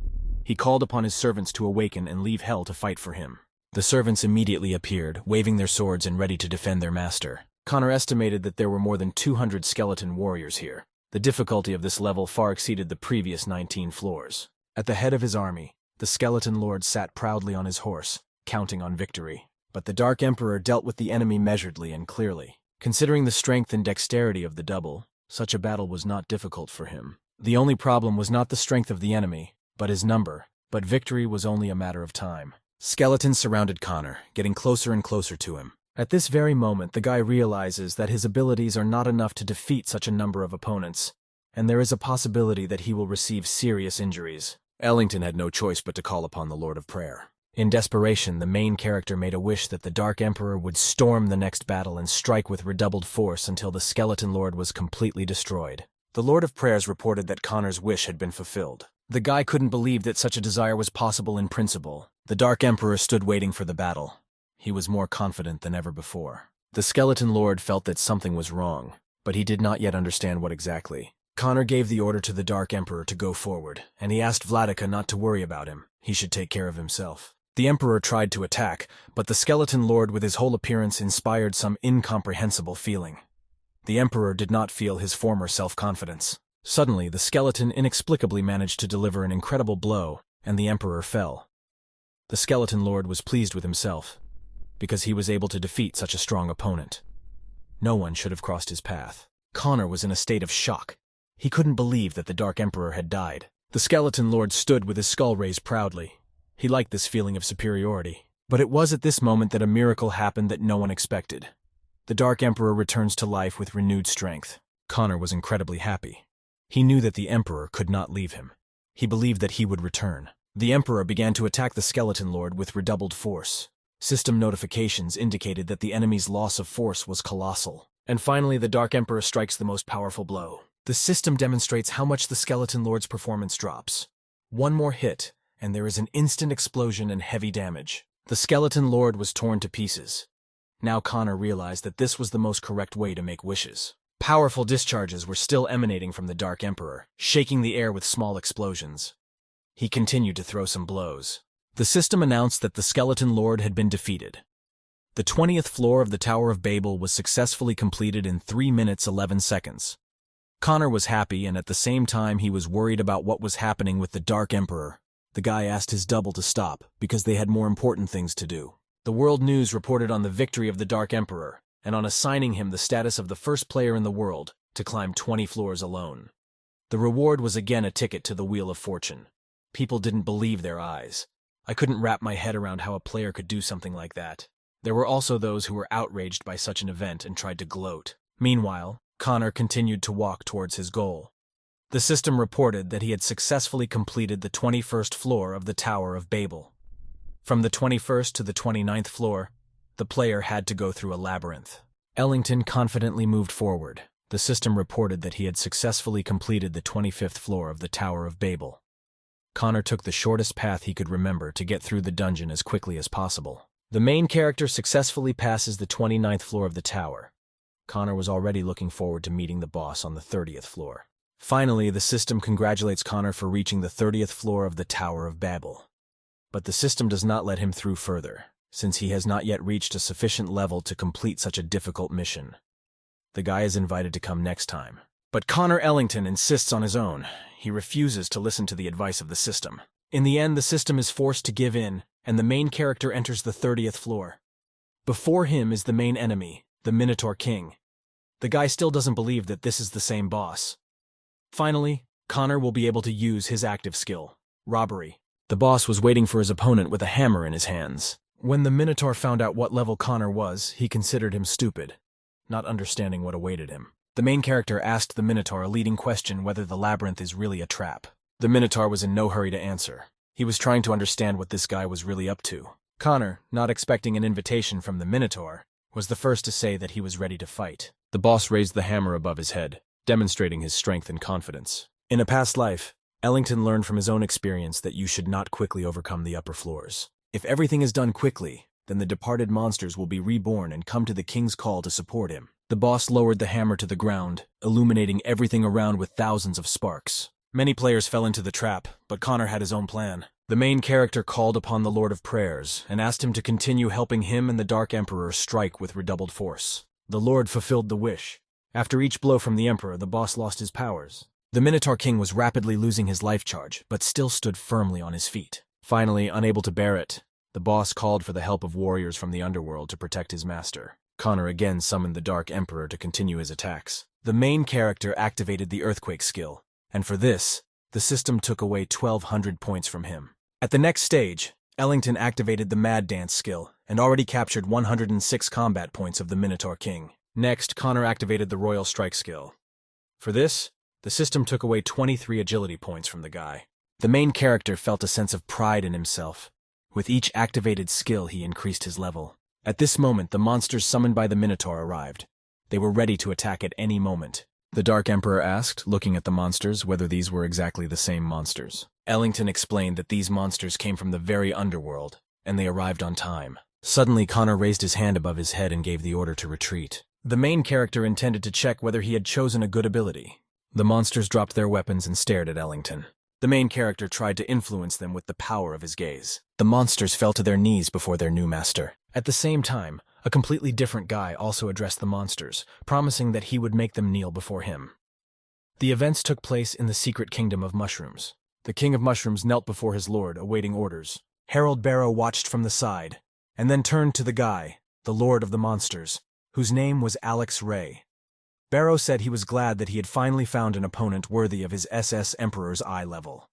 He called upon his servants to awaken and leave hell to fight for him. The servants immediately appeared, waving their swords and ready to defend their master. Connor estimated that there were more than 200 skeleton warriors here. The difficulty of this level far exceeded the previous 19 floors. At the head of his army, the Skeleton Lord sat proudly on his horse, counting on victory. But the Dark Emperor dealt with the enemy measuredly and clearly. Considering the strength and dexterity of the double, such a battle was not difficult for him. The only problem was not the strength of the enemy, but his number. But victory was only a matter of time. Skeletons surrounded Connor, getting closer and closer to him. At this very moment, the guy realizes that his abilities are not enough to defeat such a number of opponents, and there is a possibility that he will receive serious injuries. Ellington had no choice but to call upon the Lord of Prayer. In desperation, the main character made a wish that the Dark Emperor would storm the next battle and strike with redoubled force until the Skeleton Lord was completely destroyed. The Lord of Prayers reported that Connor's wish had been fulfilled. The guy couldn't believe that such a desire was possible in principle. The Dark Emperor stood waiting for the battle. He was more confident than ever before. The Skeleton Lord felt that something was wrong, but he did not yet understand what exactly. Connor gave the order to the Dark Emperor to go forward, and he asked Vladika not to worry about him. He should take care of himself. The Emperor tried to attack, but the Skeleton Lord with his whole appearance inspired some incomprehensible feeling. The Emperor did not feel his former self-confidence. Suddenly, the skeleton inexplicably managed to deliver an incredible blow, and the Emperor fell. The Skeleton Lord was pleased with himself, because he was able to defeat such a strong opponent. No one should have crossed his path. Connor was in a state of shock. He couldn't believe that the Dark Emperor had died. The Skeleton Lord stood with his skull raised proudly. He liked this feeling of superiority. But it was at this moment that a miracle happened that no one expected. The Dark Emperor returns to life with renewed strength. Connor was incredibly happy. He knew that the Emperor could not leave him. He believed that he would return. The Emperor began to attack the Skeleton Lord with redoubled force. System notifications indicated that the enemy's loss of force was colossal. And finally, the Dark Emperor strikes the most powerful blow. The system demonstrates how much the Skeleton Lord's performance drops. One more hit, and there is an instant explosion and heavy damage. The Skeleton Lord was torn to pieces. Now Connor realized that this was the most correct way to make wishes. Powerful discharges were still emanating from the Dark Emperor, shaking the air with small explosions. He continued to throw some blows. The system announced that the Skeleton Lord had been defeated. The 20th floor of the Tower of Babel was successfully completed in 3 minutes 11 seconds. Connor was happy, and at the same time he was worried about what was happening with the Dark Emperor. The guy asked his double to stop, because they had more important things to do. The world news reported on the victory of the Dark Emperor, and on assigning him the status of the first player in the world to climb 20 floors alone. The reward was again a ticket to the Wheel of Fortune. People didn't believe their eyes. I couldn't wrap my head around how a player could do something like that. There were also those who were outraged by such an event and tried to gloat. Meanwhile, Connor continued to walk towards his goal. The system reported that he had successfully completed the 21st floor of the Tower of Babel. From the 21st to the 29th floor, the player had to go through a labyrinth. Ellington confidently moved forward. The system reported that he had successfully completed the 25th floor of the Tower of Babel. Connor took the shortest path he could remember to get through the dungeon as quickly as possible. The main character successfully passes the 29th floor of the tower. Connor was already looking forward to meeting the boss on the 30th floor. Finally, the system congratulates Connor for reaching the 30th floor of the Tower of Babel. But the system does not let him through further, since he has not yet reached a sufficient level to complete such a difficult mission. The guy is invited to come next time. But Connor Ellington insists on his own. He refuses to listen to the advice of the system. In the end, the system is forced to give in, and the main character enters the 30th floor. Before him is the main enemy, the Minotaur King. The guy still doesn't believe that this is the same boss. Finally, Connor will be able to use his active skill, robbery. The boss was waiting for his opponent with a hammer in his hands. When the Minotaur found out what level Connor was, he considered him stupid, not understanding what awaited him. The main character asked the Minotaur a leading question whether the labyrinth is really a trap. The Minotaur was in no hurry to answer. He was trying to understand what this guy was really up to. Connor, not expecting an invitation from the Minotaur, was the first to say that he was ready to fight. The boss raised the hammer above his head, demonstrating his strength and confidence. In a past life, Ellington learned from his own experience that you should not quickly overcome the upper floors. If everything is done quickly, then the departed monsters will be reborn and come to the king's call to support him. The boss lowered the hammer to the ground, illuminating everything around with thousands of sparks. Many players fell into the trap, but Connor had his own plan. The main character called upon the Lord of Prayers and asked him to continue helping him and the Dark Emperor strike with redoubled force. The Lord fulfilled the wish. After each blow from the Emperor, the boss lost his powers. The Minotaur King was rapidly losing his life charge, but still stood firmly on his feet. Finally, unable to bear it, the boss called for the help of warriors from the underworld to protect his master. Connor again summoned the Dark Emperor to continue his attacks. The main character activated the Earthquake skill, and for this, the system took away 1,200 points from him. At the next stage, Ellington activated the Mad Dance skill and already captured 106 combat points of the Minotaur King. Next, Connor activated the Royal Strike skill. For this, the system took away 23 agility points from the guy. The main character felt a sense of pride in himself. With each activated skill, he increased his level. At this moment, the monsters summoned by the Minotaur arrived. They were ready to attack at any moment. The Dark Emperor asked, looking at the monsters, whether these were exactly the same monsters. Ellington explained that these monsters came from the very underworld, and they arrived on time. Suddenly, Connor raised his hand above his head and gave the order to retreat. The main character intended to check whether he had chosen a good ability. The monsters dropped their weapons and stared at Ellington. The main character tried to influence them with the power of his gaze. The monsters fell to their knees before their new master. At the same time, a completely different guy also addressed the monsters, promising that he would make them kneel before him. The events took place in the secret kingdom of mushrooms. The king of mushrooms knelt before his lord, awaiting orders. Harold Barrow watched from the side, and then turned to the guy, the lord of the monsters, whose name was Alex Ray. Barrow said he was glad that he had finally found an opponent worthy of his SS Emperor's eye level.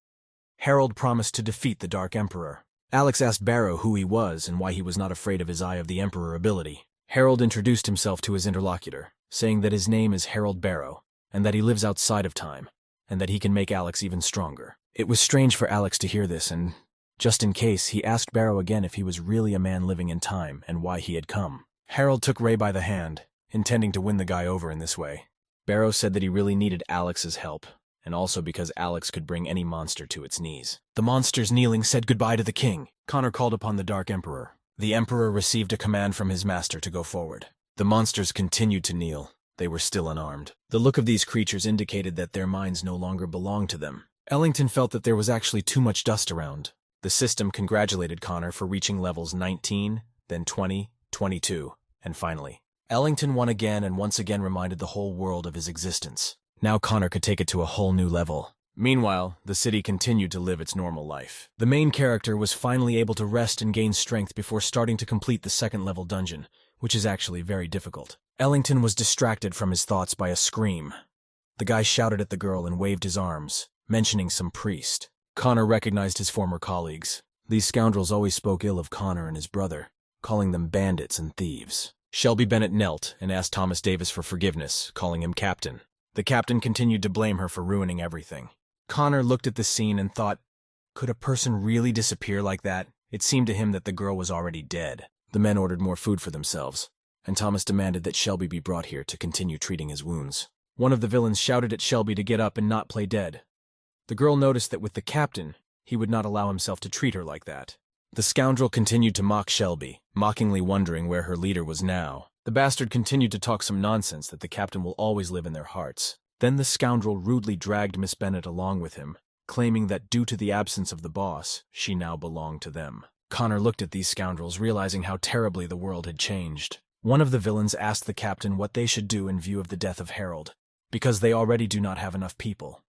Harold promised to defeat the Dark Emperor. Alex asked Barrow who he was and why he was not afraid of his Eye of the Emperor ability. Harold introduced himself to his interlocutor, saying that his name is Harold Barrow, and that he lives outside of time, and that he can make Alex even stronger. It was strange for Alex to hear this, and just in case, he asked Barrow again if he was really a man living in time and why he had come. Harold took Ray by the hand, intending to win the guy over in this way. Barrow said that he really needed Alex's help, and also because Alex could bring any monster to its knees. The monsters kneeling said goodbye to the king. Connor called upon the Dark Emperor. The Emperor received a command from his master to go forward. The monsters continued to kneel. They were still unarmed. The look of these creatures indicated that their minds no longer belonged to them. Ellington felt that there was actually too much dust around. The system congratulated Connor for reaching levels 19, then 20, 22, and finally. Ellington won again and once again reminded the whole world of his existence. Now Connor could take it to a whole new level. Meanwhile, the city continued to live its normal life. The main character was finally able to rest and gain strength before starting to complete the second-level dungeon, which is actually very difficult. Ellington was distracted from his thoughts by a scream. The guy shouted at the girl and waved his arms, mentioning some priest. Connor recognized his former colleagues. These scoundrels always spoke ill of Connor and his brother, calling them bandits and thieves. Shelby Bennett knelt and asked Thomas Davis for forgiveness, calling him captain. The captain continued to blame her for ruining everything. Connor looked at the scene and thought, could a person really disappear like that? It seemed to him that the girl was already dead. The men ordered more food for themselves, and Thomas demanded that Shelby be brought here to continue treating his wounds. One of the villains shouted at Shelby to get up and not play dead. The girl noticed that with the captain, he would not allow himself to treat her like that. The scoundrel continued to mock Shelby, mockingly wondering where her leader was now. The bastard continued to talk some nonsense that the captain will always live in their hearts. Then the scoundrel rudely dragged Miss Bennett along with him, claiming that due to the absence of the boss, she now belonged to them. Connor looked at these scoundrels, realizing how terribly the world had changed. One of the villains asked the captain what they should do in view of the death of Harold, because they already do not have enough people.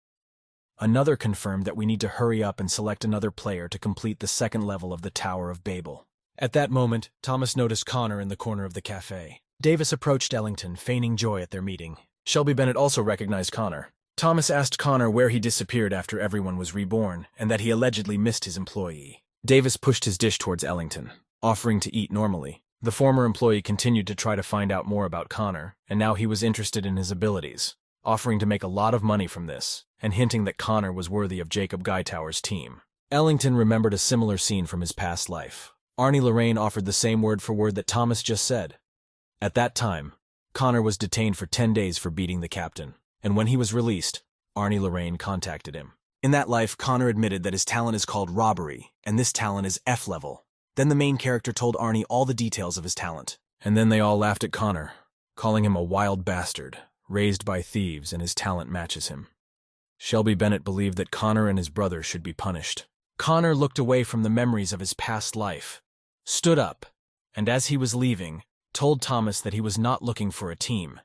Another confirmed that we need to hurry up and select another player to complete the second level of the Tower of Babel. At that moment, Thomas noticed Connor in the corner of the cafe. Davis approached Ellington, feigning joy at their meeting. Shelby Bennett also recognized Connor. Thomas asked Connor where he disappeared after everyone was reborn, and that he allegedly missed his employee. Davis pushed his dish towards Ellington, offering to eat normally. The former employee continued to try to find out more about Connor, and now he was interested in his abilities, offering to make a lot of money from this, and hinting that Connor was worthy of Jacob Geitower's team. Ellington remembered a similar scene from his past life. Arnie Lorraine offered the same word for word that Thomas just said. At that time, Connor was detained for 10 days for beating the captain, and when he was released, Arnie Lorraine contacted him. In that life, Connor admitted that his talent is called robbery, and this talent is F level. Then the main character told Arnie all the details of his talent, and then they all laughed at Connor, calling him a wild bastard, raised by thieves, and his talent matches him. Shelby Bennett believed that Connor and his brother should be punished. Connor looked away from the memories of his past life, stood up, and as he was leaving, told Thomas that he was not looking for a team.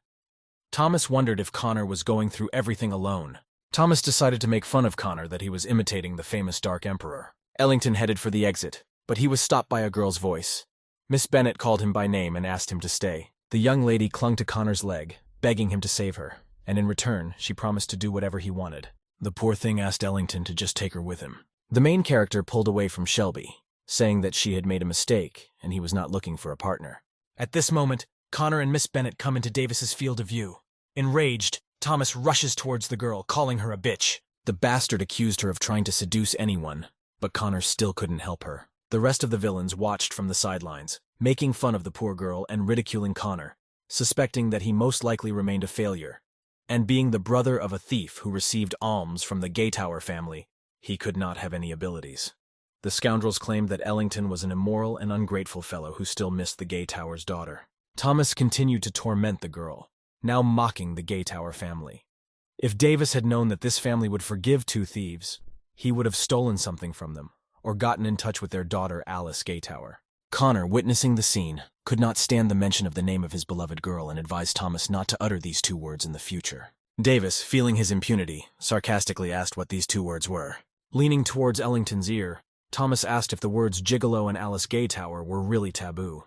Thomas wondered if Connor was going through everything alone. Thomas decided to make fun of Connor that he was imitating the famous Dark Emperor. Ellington headed for the exit, but he was stopped by a girl's voice. Miss Bennett called him by name and asked him to stay. The young lady clung to Connor's leg, begging him to save her, and in return, she promised to do whatever he wanted. The poor thing asked Ellington to just take her with him. The main character pulled away from Shelby, saying that she had made a mistake and he was not looking for a partner. At this moment, Connor and Miss Bennett come into Davis's field of view. Enraged, Thomas rushes towards the girl, calling her a bitch. The bastard accused her of trying to seduce anyone, but Connor still couldn't help her. The rest of the villains watched from the sidelines, making fun of the poor girl and ridiculing Connor, suspecting that he most likely remained a failure. And being the brother of a thief who received alms from the Geitower family, he could not have any abilities. The scoundrels claimed that Ellington was an immoral and ungrateful fellow who still missed the Geitower's daughter. Thomas continued to torment the girl, now mocking the Geitower family. If Davis had known that this family would forgive two thieves, he would have stolen something from them, or gotten in touch with their daughter Alice Geitower. Connor, witnessing the scene, could not stand the mention of the name of his beloved girl and advised Thomas not to utter these two words in the future. Davis, feeling his impunity, sarcastically asked what these two words were. Leaning towards Ellington's ear, Thomas asked if the words Gigolo and Alice Geitower were really taboo.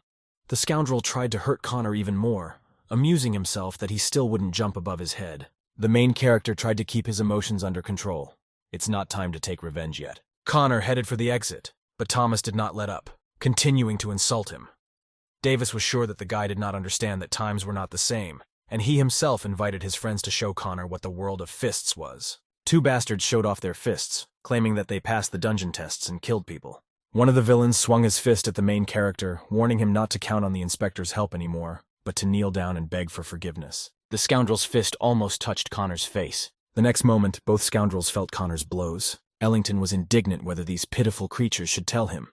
The scoundrel tried to hurt Connor even more, amusing himself that he still wouldn't jump above his head. The main character tried to keep his emotions under control. It's not time to take revenge yet. Connor headed for the exit, but Thomas did not let up, continuing to insult him. Davis was sure that the guy did not understand that times were not the same, and he himself invited his friends to show Connor what the world of fists was. Two bastards showed off their fists, claiming that they passed the dungeon tests and killed people. One of the villains swung his fist at the main character, warning him not to count on the inspector's help anymore, but to kneel down and beg for forgiveness. The scoundrel's fist almost touched Connor's face. The next moment, both scoundrels felt Connor's blows. Ellington was indignant whether these pitiful creatures should tell him,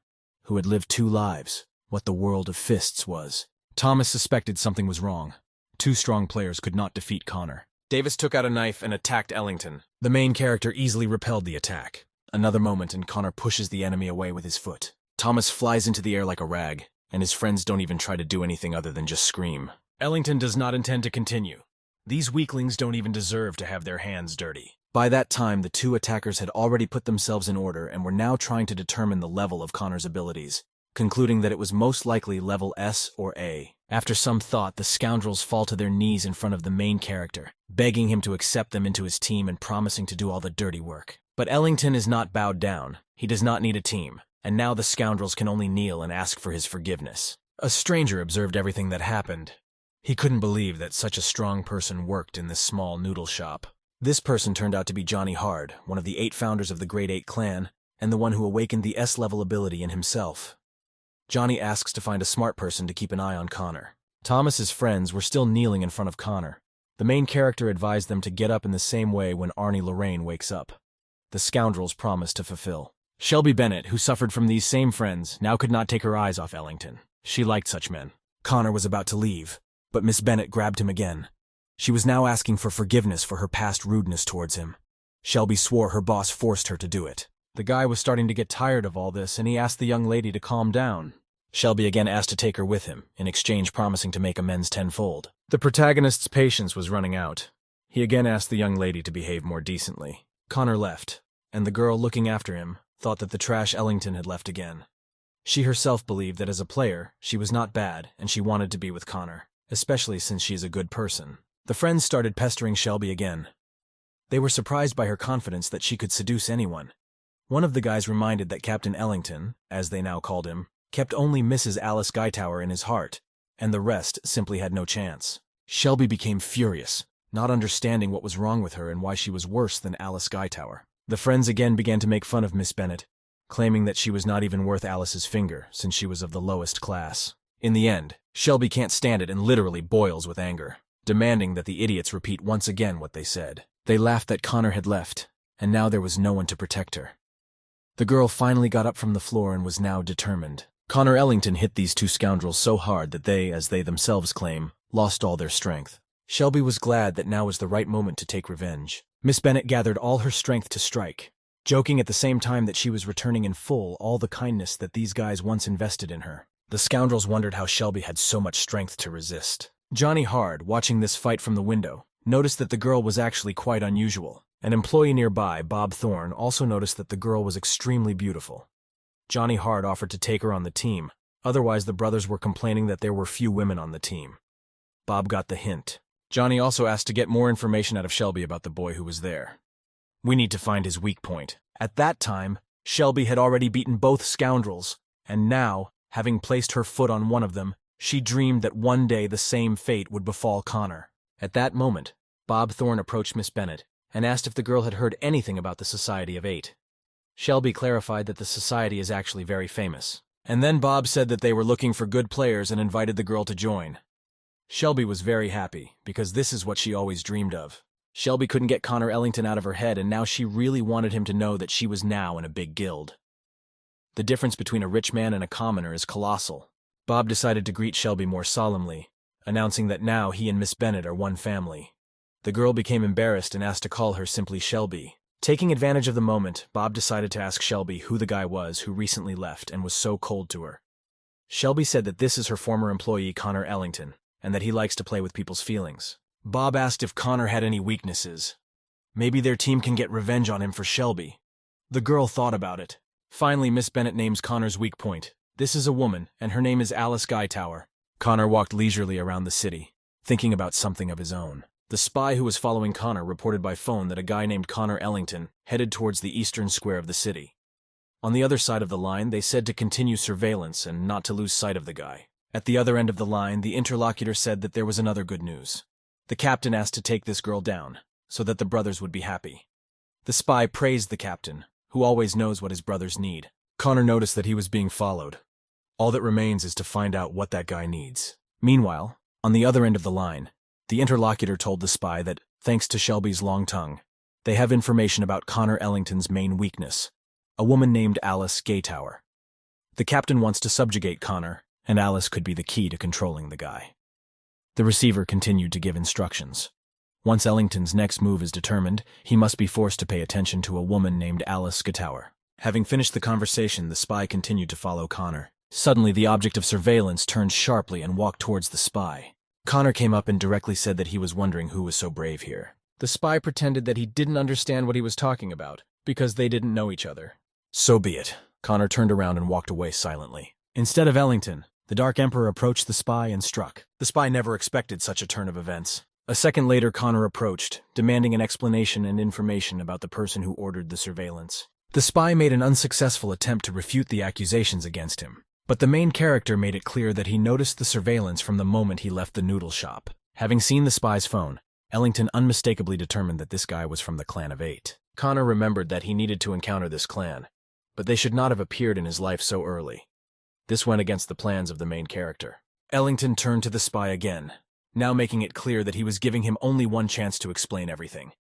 who had lived two lives, what the world of fists was. Thomas suspected something was wrong. Two strong players could not defeat Connor. Davis took out a knife and attacked Ellington. The main character easily repelled the attack. Another moment and Connor pushes the enemy away with his foot. Thomas flies into the air like a rag, and his friends don't even try to do anything other than just scream. Ellington does not intend to continue. These weaklings don't even deserve to have their hands dirty. By that time, the two attackers had already put themselves in order and were now trying to determine the level of Connor's abilities, concluding that it was most likely level S or A. After some thought, the scoundrels fall to their knees in front of the main character, begging him to accept them into his team and promising to do all the dirty work. But Ellington is not bowed down. He does not need a team, and now the scoundrels can only kneel and ask for his forgiveness. A stranger observed everything that happened. He couldn't believe that such a strong person worked in this small noodle shop. This person turned out to be Johnny Hard, one of the 8 founders of the Great 8 clan, and the one who awakened the S-level ability in himself. Johnny asks to find a smart person to keep an eye on Connor. Thomas's friends were still kneeling in front of Connor. The main character advised them to get up in the same way when Arnie Lorraine wakes up. The scoundrels promised to fulfill. Shelby Bennett, who suffered from these same friends, now could not take her eyes off Ellington. She liked such men. Connor was about to leave, but Miss Bennett grabbed him again. She was now asking for forgiveness for her past rudeness towards him. Shelby swore her boss forced her to do it. The guy was starting to get tired of all this, and he asked the young lady to calm down. Shelby again asked to take her with him, in exchange promising to make amends tenfold. The protagonist's patience was running out. He again asked the young lady to behave more decently. Connor left, and the girl looking after him thought that the trash Ellington had left again. She herself believed that as a player, she was not bad, and she wanted to be with Connor, especially since she is a good person. The friends started pestering Shelby again. They were surprised by her confidence that she could seduce anyone. One of the guys reminded that Captain Ellington, as they now called him, kept only Mrs. Alice Guytower in his heart, and the rest simply had no chance. Shelby became furious, not understanding what was wrong with her and why she was worse than Alice Guytower. The friends again began to make fun of Miss Bennett, claiming that she was not even worth Alice's finger since she was of the lowest class. In the end, Shelby can't stand it and literally boils with anger, demanding that the idiots repeat once again what they said. They laughed that Connor had left, and now there was no one to protect her. The girl finally got up from the floor and was now determined. Connor Ellington hit these 2 scoundrels so hard that they, as they themselves claim, lost all their strength. Shelby was glad that now was the right moment to take revenge. Miss Bennett gathered all her strength to strike, joking at the same time that she was returning in full all the kindness that these guys once invested in her. The scoundrels wondered how Shelby had so much strength to resist. Johnny Hard, watching this fight from the window, noticed that the girl was actually quite unusual. An employee nearby, Bob Thorne, also noticed that the girl was extremely beautiful. Johnny Hard offered to take her on the team, otherwise the brothers were complaining that there were few women on the team. Bob got the hint. Johnny also asked to get more information out of Shelby about the boy who was there. We need to find his weak point. At that time, Shelby had already beaten both scoundrels, and now, having placed her foot on one of them, she dreamed that one day the same fate would befall Connor. At that moment, Bob Thorne approached Miss Bennett and asked if the girl had heard anything about the Society of 8. Shelby clarified that the society is actually very famous. And then Bob said that they were looking for good players and invited the girl to join. Shelby was very happy, because this is what she always dreamed of. Shelby couldn't get Connor Ellington out of her head, and now she really wanted him to know that she was now in a big guild. The difference between a rich man and a commoner is colossal. Bob decided to greet Shelby more solemnly, announcing that now he and Miss Bennett are one family. The girl became embarrassed and asked to call her simply Shelby. Taking advantage of the moment, Bob decided to ask Shelby who the guy was who recently left and was so cold to her. Shelby said that this is her former employee Connor Ellington, and that he likes to play with people's feelings. Bob asked if Connor had any weaknesses. Maybe their team can get revenge on him for Shelby. The girl thought about it. Finally, Miss Bennett names Connor's weak point. This is a woman, and her name is Alice Guytower. Connor walked leisurely around the city, thinking about something of his own. The spy who was following Connor reported by phone that a guy named Connor Ellington headed towards the eastern square of the city. On the other side of the line, they said to continue surveillance and not to lose sight of the guy. At the other end of the line, the interlocutor said that there was another good news. The captain asked to take this girl down, so that the brothers would be happy. The spy praised the captain, who always knows what his brothers need. Connor noticed that he was being followed. All that remains is to find out what that guy needs. Meanwhile, on the other end of the line, the interlocutor told the spy that, thanks to Shelby's long tongue, they have information about Connor Ellington's main weakness, a woman named Alice Guytower. The captain wants to subjugate Connor, and Alice could be the key to controlling the guy. The receiver continued to give instructions. Once Ellington's next move is determined, he must be forced to pay attention to a woman named Alice Guytower. Having finished the conversation, the spy continued to follow Connor. Suddenly, the object of surveillance turned sharply and walked towards the spy. Connor came up and directly said that he was wondering who was so brave here. The spy pretended that he didn't understand what he was talking about, because they didn't know each other. So be it. Connor turned around and walked away silently. Instead of Ellington, the Dark Emperor approached the spy and struck. The spy never expected such a turn of events. A second later, Connor approached, demanding an explanation and information about the person who ordered the surveillance. The spy made an unsuccessful attempt to refute the accusations against him, but the main character made it clear that he noticed the surveillance from the moment he left the noodle shop. Having seen the spy's phone, Ellington unmistakably determined that this guy was from the Clan of Eight. Connor remembered that he needed to encounter this clan, but they should not have appeared in his life so early. This went against the plans of the main character. Ellington turned to the spy again, now making it clear that he was giving him only one chance to explain everything.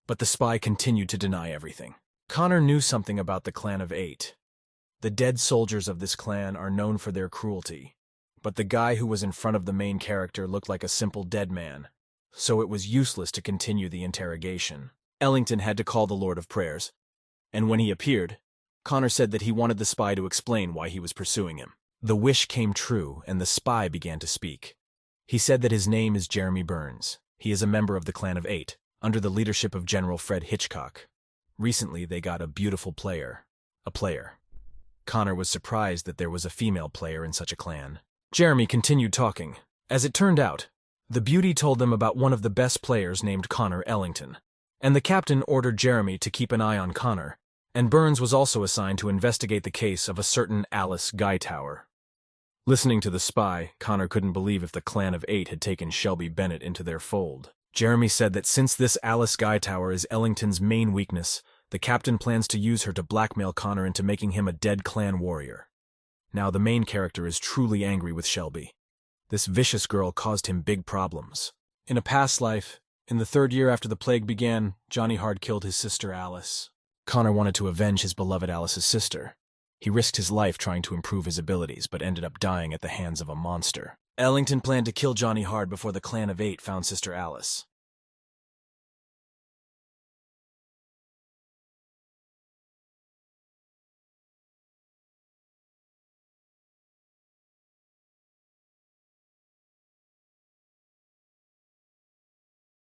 But the spy continued to deny everything. Connor knew something about the Clan of Eight. The dead soldiers of this clan are known for their cruelty, but the guy who was in front of the main character looked like a simple dead man, so it was useless to continue the interrogation. Ellington had to call the Lord of Prayers, and when he appeared, Connor said that he wanted the spy to explain why he was pursuing him. The wish came true, and the spy began to speak. He said that his name is Jeremy Burns. He is a member of the Clan of Eight, under the leadership of General Fred Hitchcock. Recently, they got a beautiful player. A player. Connor was surprised that there was a female player in such a clan. Jeremy continued talking. As it turned out, the beauty told them about one of the best players named Connor Ellington, and the captain ordered Jeremy to keep an eye on Connor, and Burns was also assigned to investigate the case of a certain Alice Guytower. Listening to the spy, Connor couldn't believe if the Clan of Eight had taken Shelby Bennett into their fold. Jeremy said that since this Alice Guytower is Ellington's main weakness, the captain plans to use her to blackmail Connor into making him a dead clan warrior. Now the main character is truly angry with Shelby. This vicious girl caused him big problems. In a past life, in the 3rd year after the plague began, Johnny Hard killed his sister Alice. Connor wanted to avenge his beloved Alice's sister. He risked his life trying to improve his abilities, but ended up dying at the hands of a monster. Ellington planned to kill Johnny Hard before the Clan of Eight found Sister Alice.